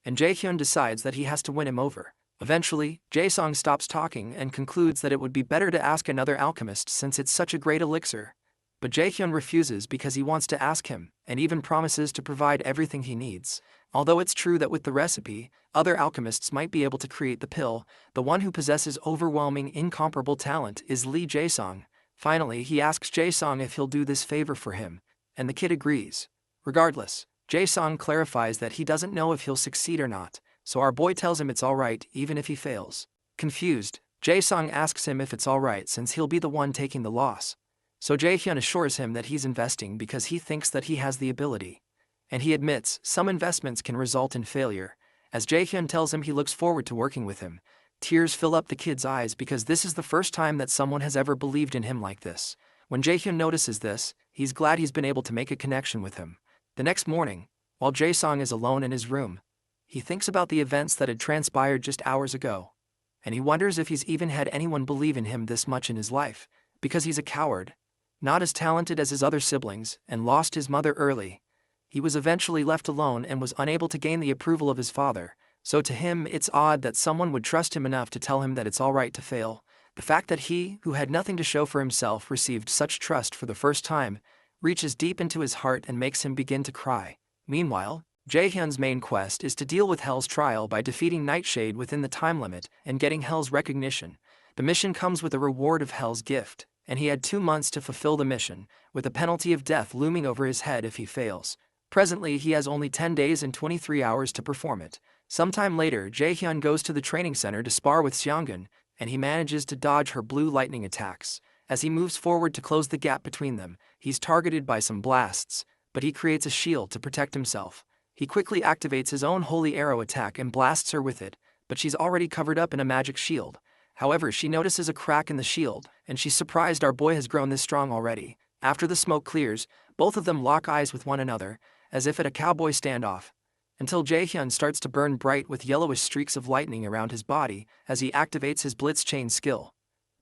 And Jae-hyun decides that he has to win him over. Eventually, Jae-sung stops talking and concludes that it would be better to ask another alchemist since it's such a great elixir. But Jae-hyun refuses because he wants to ask him, and even promises to provide everything he needs. Although it's true that with the recipe, other alchemists might be able to create the pill, the one who possesses overwhelming, incomparable talent is Lee Jae-sung. Finally, he asks Jae-sung if he'll do this favor for him, and the kid agrees. Regardless, Jae-sung clarifies that he doesn't know if he'll succeed or not, so our boy tells him it's alright even if he fails. Confused, Jae-sung asks him if it's alright since he'll be the one taking the loss. So Jae-hyun assures him that he's investing because he thinks that he has the ability. And he admits some investments can result in failure. As Jae-hyun tells him he looks forward to working with him, tears fill up the kid's eyes because this is the first time that someone has ever believed in him like this. When Jae-hyun notices this, he's glad he's been able to make a connection with him. The next morning, while Jae-sung is alone in his room, he thinks about the events that had transpired just hours ago. And he wonders if he's even had anyone believe in him this much in his life, because he's a coward, not as talented as his other siblings, and lost his mother early. He was eventually left alone and was unable to gain the approval of his father, so to him it's odd that someone would trust him enough to tell him that it's alright to fail. The fact that he, who had nothing to show for himself, received such trust for the first time, reaches deep into his heart and makes him begin to cry. Meanwhile, Jae-hyun's main quest is to deal with Hell's trial by defeating Nightshade within the time limit and getting Hell's recognition. The mission comes with a reward of Hell's gift, and he had 2 months to fulfill the mission, with a penalty of death looming over his head if he fails. Presently, he has only 10 days and 23 hours to perform it. Sometime later, Jae-hyun goes to the training center to spar with Seongun, and he manages to dodge her blue lightning attacks. As he moves forward to close the gap between them, he's targeted by some blasts, but he creates a shield to protect himself. He quickly activates his own holy arrow attack and blasts her with it, but she's already covered up in a magic shield. However, she notices a crack in the shield, and she's surprised our boy has grown this strong already. After the smoke clears, both of them lock eyes with one another, as if at a cowboy standoff, until Jae-hyun starts to burn bright with yellowish streaks of lightning around his body as he activates his blitz chain skill.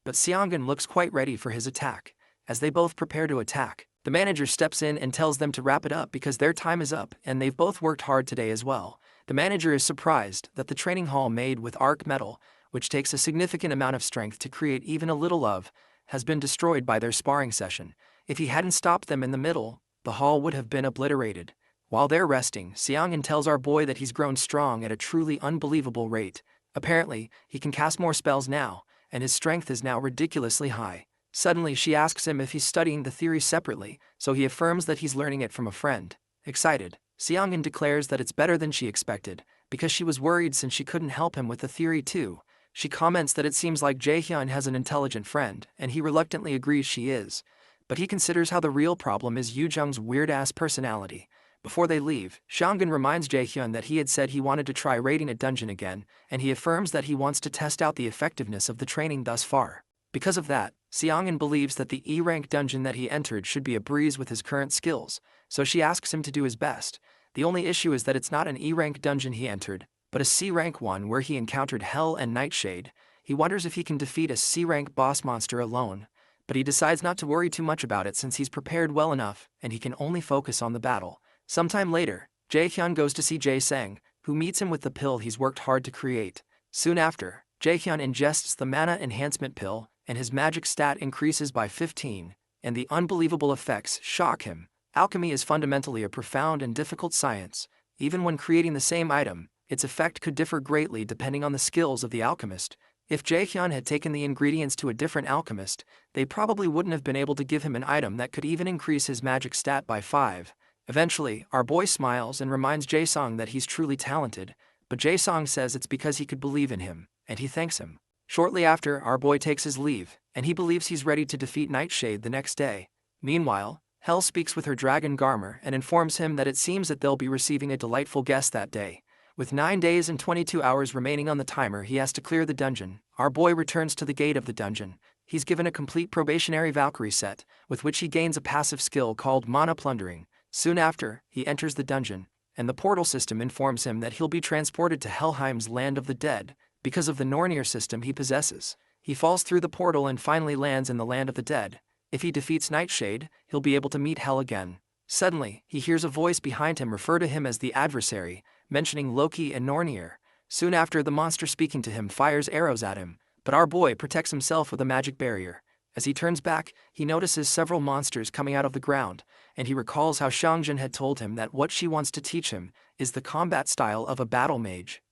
But Seongun looks quite ready for his attack. As they both prepare to attack, the manager steps in and tells them to wrap it up because their time is up and they've both worked hard today as well. The manager is surprised that the training hall made with arc metal, which takes a significant amount of strength to create even a little of, has been destroyed by their sparring session. If he hadn't stopped them in the middle, the hall would have been obliterated. While they're resting, Seongun tells our boy that he's grown strong at a truly unbelievable rate. Apparently, he can cast more spells now, and his strength is now ridiculously high. Suddenly, she asks him if he's studying the theory separately, so he affirms that he's learning it from a friend. Excited, Seongun declares that it's better than she expected, because she was worried since she couldn't help him with the theory too. She comments that it seems like Jae-hyun has an intelligent friend, and he reluctantly agrees she is. But he considers how the real problem is Yoo-jung's weird-ass personality. Before they leave, Seongun reminds Jae-hyun that he had said he wanted to try raiding a dungeon again, and he affirms that he wants to test out the effectiveness of the training thus far. Because of that, Seongun believes that the E-rank dungeon that he entered should be a breeze with his current skills, so she asks him to do his best. The only issue is that it's not an E-rank dungeon he entered, but a C-rank one where he encountered Hell and Nightshade. He wonders if he can defeat a C-rank boss monster alone, but he decides not to worry too much about it since he's prepared well enough and he can only focus on the battle. Sometime later, Jae-hyun goes to see Jae-sang, who meets him with the pill he's worked hard to create. Soon after, Jae-hyun ingests the mana enhancement pill, and his magic stat increases by 15, and the unbelievable effects shock him. Alchemy is fundamentally a profound and difficult science. Even when creating the same item, its effect could differ greatly depending on the skills of the alchemist. If Jae-hyun had taken the ingredients to a different alchemist, they probably wouldn't have been able to give him an item that could even increase his magic stat by 5. Eventually, our boy smiles and reminds Jae-sung that he's truly talented, but Jae-sung says it's because he could believe in him, and he thanks him. Shortly after, our boy takes his leave, and he believes he's ready to defeat Nightshade the next day. Meanwhile, Hell speaks with her dragon Garmer and informs him that it seems that they'll be receiving a delightful guest that day. With 9 days and 22 hours remaining on the timer, he has to clear the dungeon. Our boy returns to the gate of the dungeon. He's given a complete probationary Valkyrie set, with which he gains a passive skill called Mana Plundering. Soon after, he enters the dungeon, and the portal system informs him that he'll be transported to Helheim's land of the dead. Because of the Nornir system he possesses, he falls through the portal and finally lands in the land of the dead. If he defeats Nightshade, he'll be able to meet Hel again. Suddenly, he hears a voice behind him refer to him as the adversary, mentioning Loki and Nornir. Soon after, the monster speaking to him fires arrows at him, but our boy protects himself with a magic barrier. As he turns back, he notices several monsters coming out of the ground, and he recalls how Xiangjin had told him that what she wants to teach him is the combat style of a battle mage.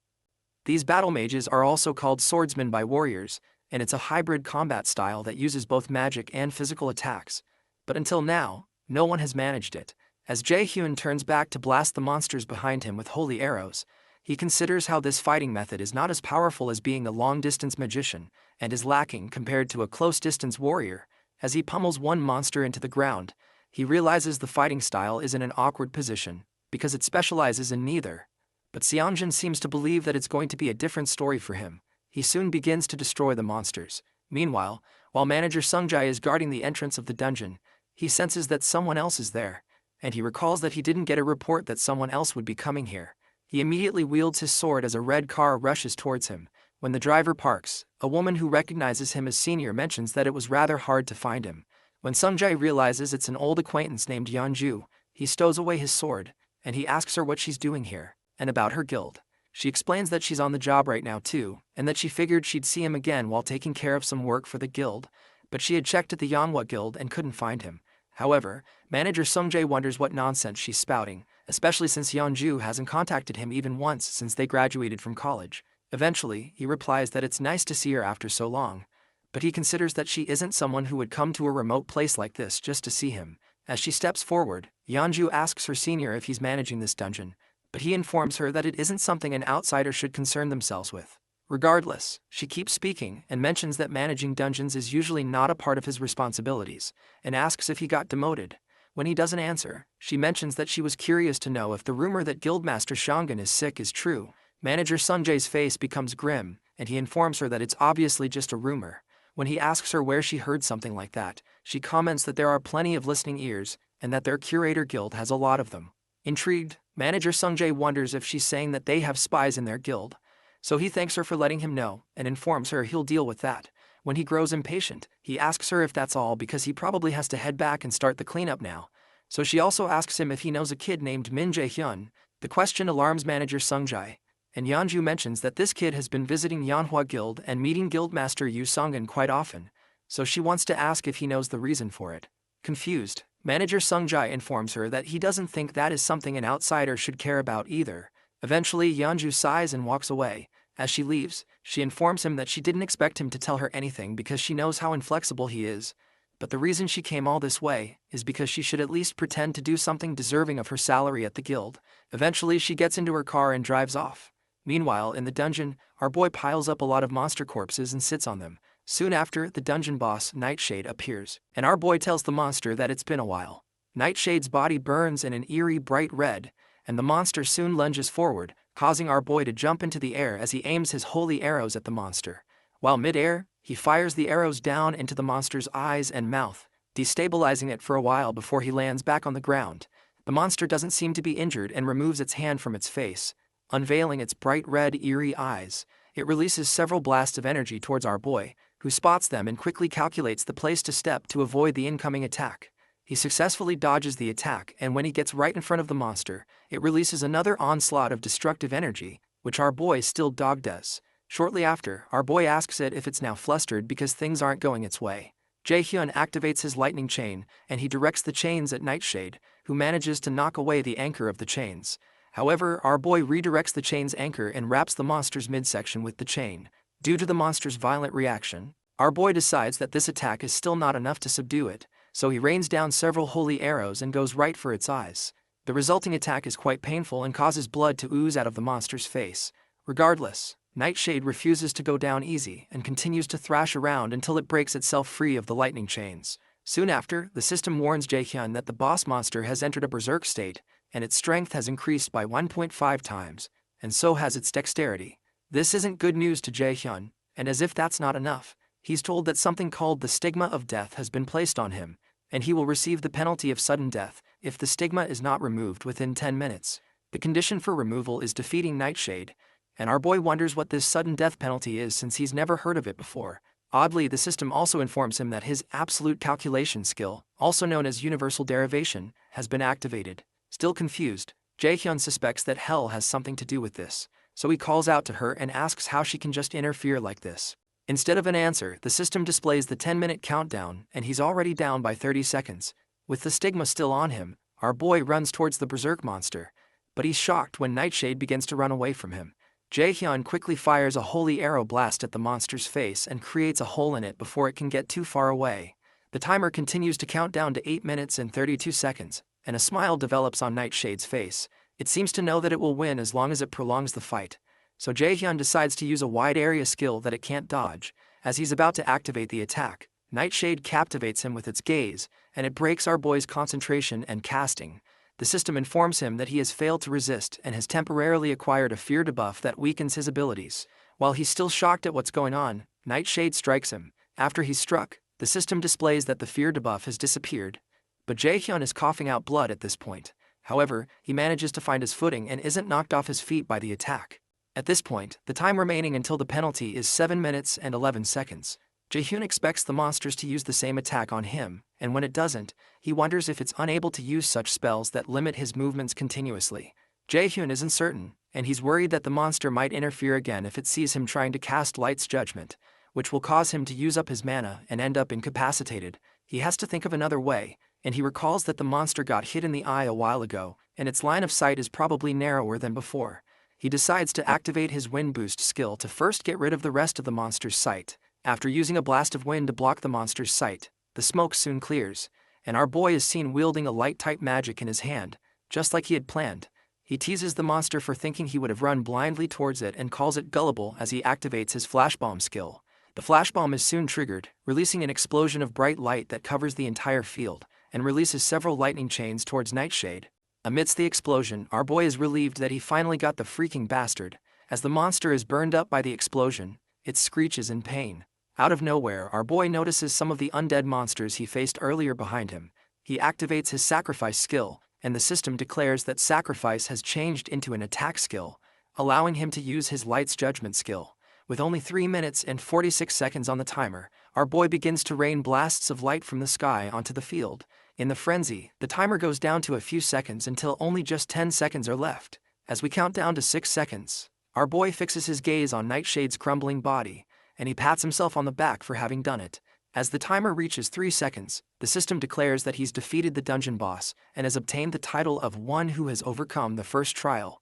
These battle mages are also called swordsmen by warriors, and it's a hybrid combat style that uses both magic and physical attacks. But until now, no one has managed it. As Jaehyun turns back to blast the monsters behind him with holy arrows, he considers how this fighting method is not as powerful as being a long-distance magician, and is lacking compared to a close-distance warrior. As he pummels one monster into the ground, he realizes the fighting style is in an awkward position, because it specializes in neither. But Xiangjin seems to believe that it's going to be a different story for him. He soon begins to destroy the monsters. Meanwhile, while manager Sungjai is guarding the entrance of the dungeon, he senses that someone else is there, and he recalls that he didn't get a report that someone else would be coming here. He immediately wields his sword as a red car rushes towards him. When the driver parks, a woman who recognizes him as senior mentions that it was rather hard to find him. When Sungjai realizes it's an old acquaintance named Yeonju, he stows away his sword, and he asks her what she's doing here, and about her guild. She explains that she's on the job right now too, and that she figured she'd see him again while taking care of some work for the guild, but she had checked at the Manhwa guild and couldn't find him. However, manager Sungjai wonders what nonsense she's spouting, especially since Yeonju hasn't contacted him even once since they graduated from college. Eventually, he replies that it's nice to see her after so long, but he considers that she isn't someone who would come to a remote place like this just to see him. As she steps forward, Yeonju asks her senior if he's managing this dungeon, but he informs her that it isn't something an outsider should concern themselves with. Regardless, she keeps speaking and mentions that managing dungeons is usually not a part of his responsibilities, and asks if he got demoted. When he doesn't answer, she mentions that she was curious to know if the rumor that Guildmaster Shangan is sick is true. Manager Sungjai's face becomes grim, and he informs her that it's obviously just a rumor. When he asks her where she heard something like that, she comments that there are plenty of listening ears, and that their curator guild has a lot of them. Intrigued, manager Sungjai wonders if she's saying that they have spies in their guild. So he thanks her for letting him know, and informs her he'll deal with that. When he grows impatient, he asks her if that's all because he probably has to head back and start the cleanup now. So she also asks him if he knows a kid named Min Jae-hyun. The question alarms manager Sungjai, and Yeonju mentions that this kid has been visiting Manhwa Guild and meeting Guildmaster Yu Sungin quite often, so she wants to ask if he knows the reason for it. Confused, manager Sungjai informs her that he doesn't think that is something an outsider should care about either. Eventually, Yeonju sighs and walks away. As she leaves, she informs him that she didn't expect him to tell her anything because she knows how inflexible he is, but the reason she came all this way is because she should at least pretend to do something deserving of her salary at the guild. Eventually, she gets into her car and drives off. Meanwhile, in the dungeon, our boy piles up a lot of monster corpses and sits on them. Soon after, the dungeon boss, Nightshade, appears, and our boy tells the monster that it's been a while. Nightshade's body burns in an eerie bright red, and the monster soon lunges forward, causing our boy to jump into the air as he aims his holy arrows at the monster. While mid-air, he fires the arrows down into the monster's eyes and mouth, destabilizing it for a while before he lands back on the ground. The monster doesn't seem to be injured and removes its hand from its face, unveiling its bright red, eerie eyes. It releases several blasts of energy towards our boy, who spots them and quickly calculates the place to step to avoid the incoming attack. He successfully dodges the attack, and when he gets right in front of the monster, it releases another onslaught of destructive energy, which our boy still dogged does. Shortly after, our boy asks it if it's now flustered because things aren't going its way. Jaehyun activates his lightning chain, and he directs the chains at Nightshade, who manages to knock away the anchor of the chains. However, our boy redirects the chain's anchor and wraps the monster's midsection with the chain. Due to the monster's violent reaction, our boy decides that this attack is still not enough to subdue it, so he rains down several holy arrows and goes right for its eyes. The resulting attack is quite painful and causes blood to ooze out of the monster's face. Regardless, Nightshade refuses to go down easy and continues to thrash around until it breaks itself free of the lightning chains. Soon after, the system warns Jaehyun that the boss monster has entered a berserk state, and its strength has increased by 1.5 times. and so has its dexterity. This isn't good news to Jaehyun, and as if that's not enough, he's told that something called the stigma of death has been placed on him, and he will receive the penalty of sudden death if the stigma is not removed within 10 minutes. The condition for removal is defeating Nightshade, and our boy wonders what this sudden death penalty is since he's never heard of it before. Oddly, the system also informs him that his absolute calculation skill, also known as universal derivation, has been activated. Still confused, Jaehyun suspects that Hell has something to do with this, so he calls out to her and asks how she can just interfere like this. Instead of an answer, the system displays the 10-minute countdown, and he's already down by 30 seconds. With the stigma still on him, our boy runs towards the berserk monster, but he's shocked when Nightshade begins to run away from him. Jaehyun quickly fires a holy arrow blast at the monster's face and creates a hole in it before it can get too far away. The timer continues to count down to 8 minutes and 32 seconds, and a smile develops on Nightshade's face. It seems to know that it will win as long as it prolongs the fight. So Jaehyun decides to use a wide area skill that it can't dodge. As he's about to activate the attack, Nightshade captivates him with its gaze, and it breaks our boy's concentration and casting. The system informs him that he has failed to resist and has temporarily acquired a fear debuff that weakens his abilities. While he's still shocked at what's going on, Nightshade strikes him. After he's struck, the system displays that the fear debuff has disappeared, but Jaehyun is coughing out blood at this point. However, he manages to find his footing and isn't knocked off his feet by the attack. At this point, the time remaining until the penalty is 7 minutes and 11 seconds. Jaehyun expects the monsters to use the same attack on him, and when it doesn't, he wonders if it's unable to use such spells that limit his movements continuously. Jaehyun isn't certain, and he's worried that the monster might interfere again if it sees him trying to cast Light's Judgment, which will cause him to use up his mana and end up incapacitated. He has to think of another way, and he recalls that the monster got hit in the eye a while ago, and its line of sight is probably narrower than before. He decides to activate his Wind Boost skill to first get rid of the rest of the monster's sight. After using a blast of wind to block the monster's sight, the smoke soon clears, and our boy is seen wielding a light-type magic in his hand, just like he had planned. He teases the monster for thinking he would have run blindly towards it and calls it gullible as he activates his Flash Bomb skill. The Flash Bomb is soon triggered, releasing an explosion of bright light that covers the entire field, and releases several lightning chains towards Nightshade. Amidst the explosion, our boy is relieved that he finally got the freaking bastard. As the monster is burned up by the explosion, it screeches in pain. Out of nowhere, our boy notices some of the undead monsters he faced earlier behind him. He activates his sacrifice skill, and the system declares that sacrifice has changed into an attack skill, allowing him to use his Light's Judgment skill. With only 3 minutes and 46 seconds on the timer, our boy begins to rain blasts of light from the sky onto the field. In the frenzy, the timer goes down to a few seconds until only just 10 seconds are left. As we count down to 6 seconds, our boy fixes his gaze on Nightshade's crumbling body, and he pats himself on the back for having done it. As the timer reaches 3 seconds, the system declares that he's defeated the dungeon boss and has obtained the title of one who has overcome the first trial.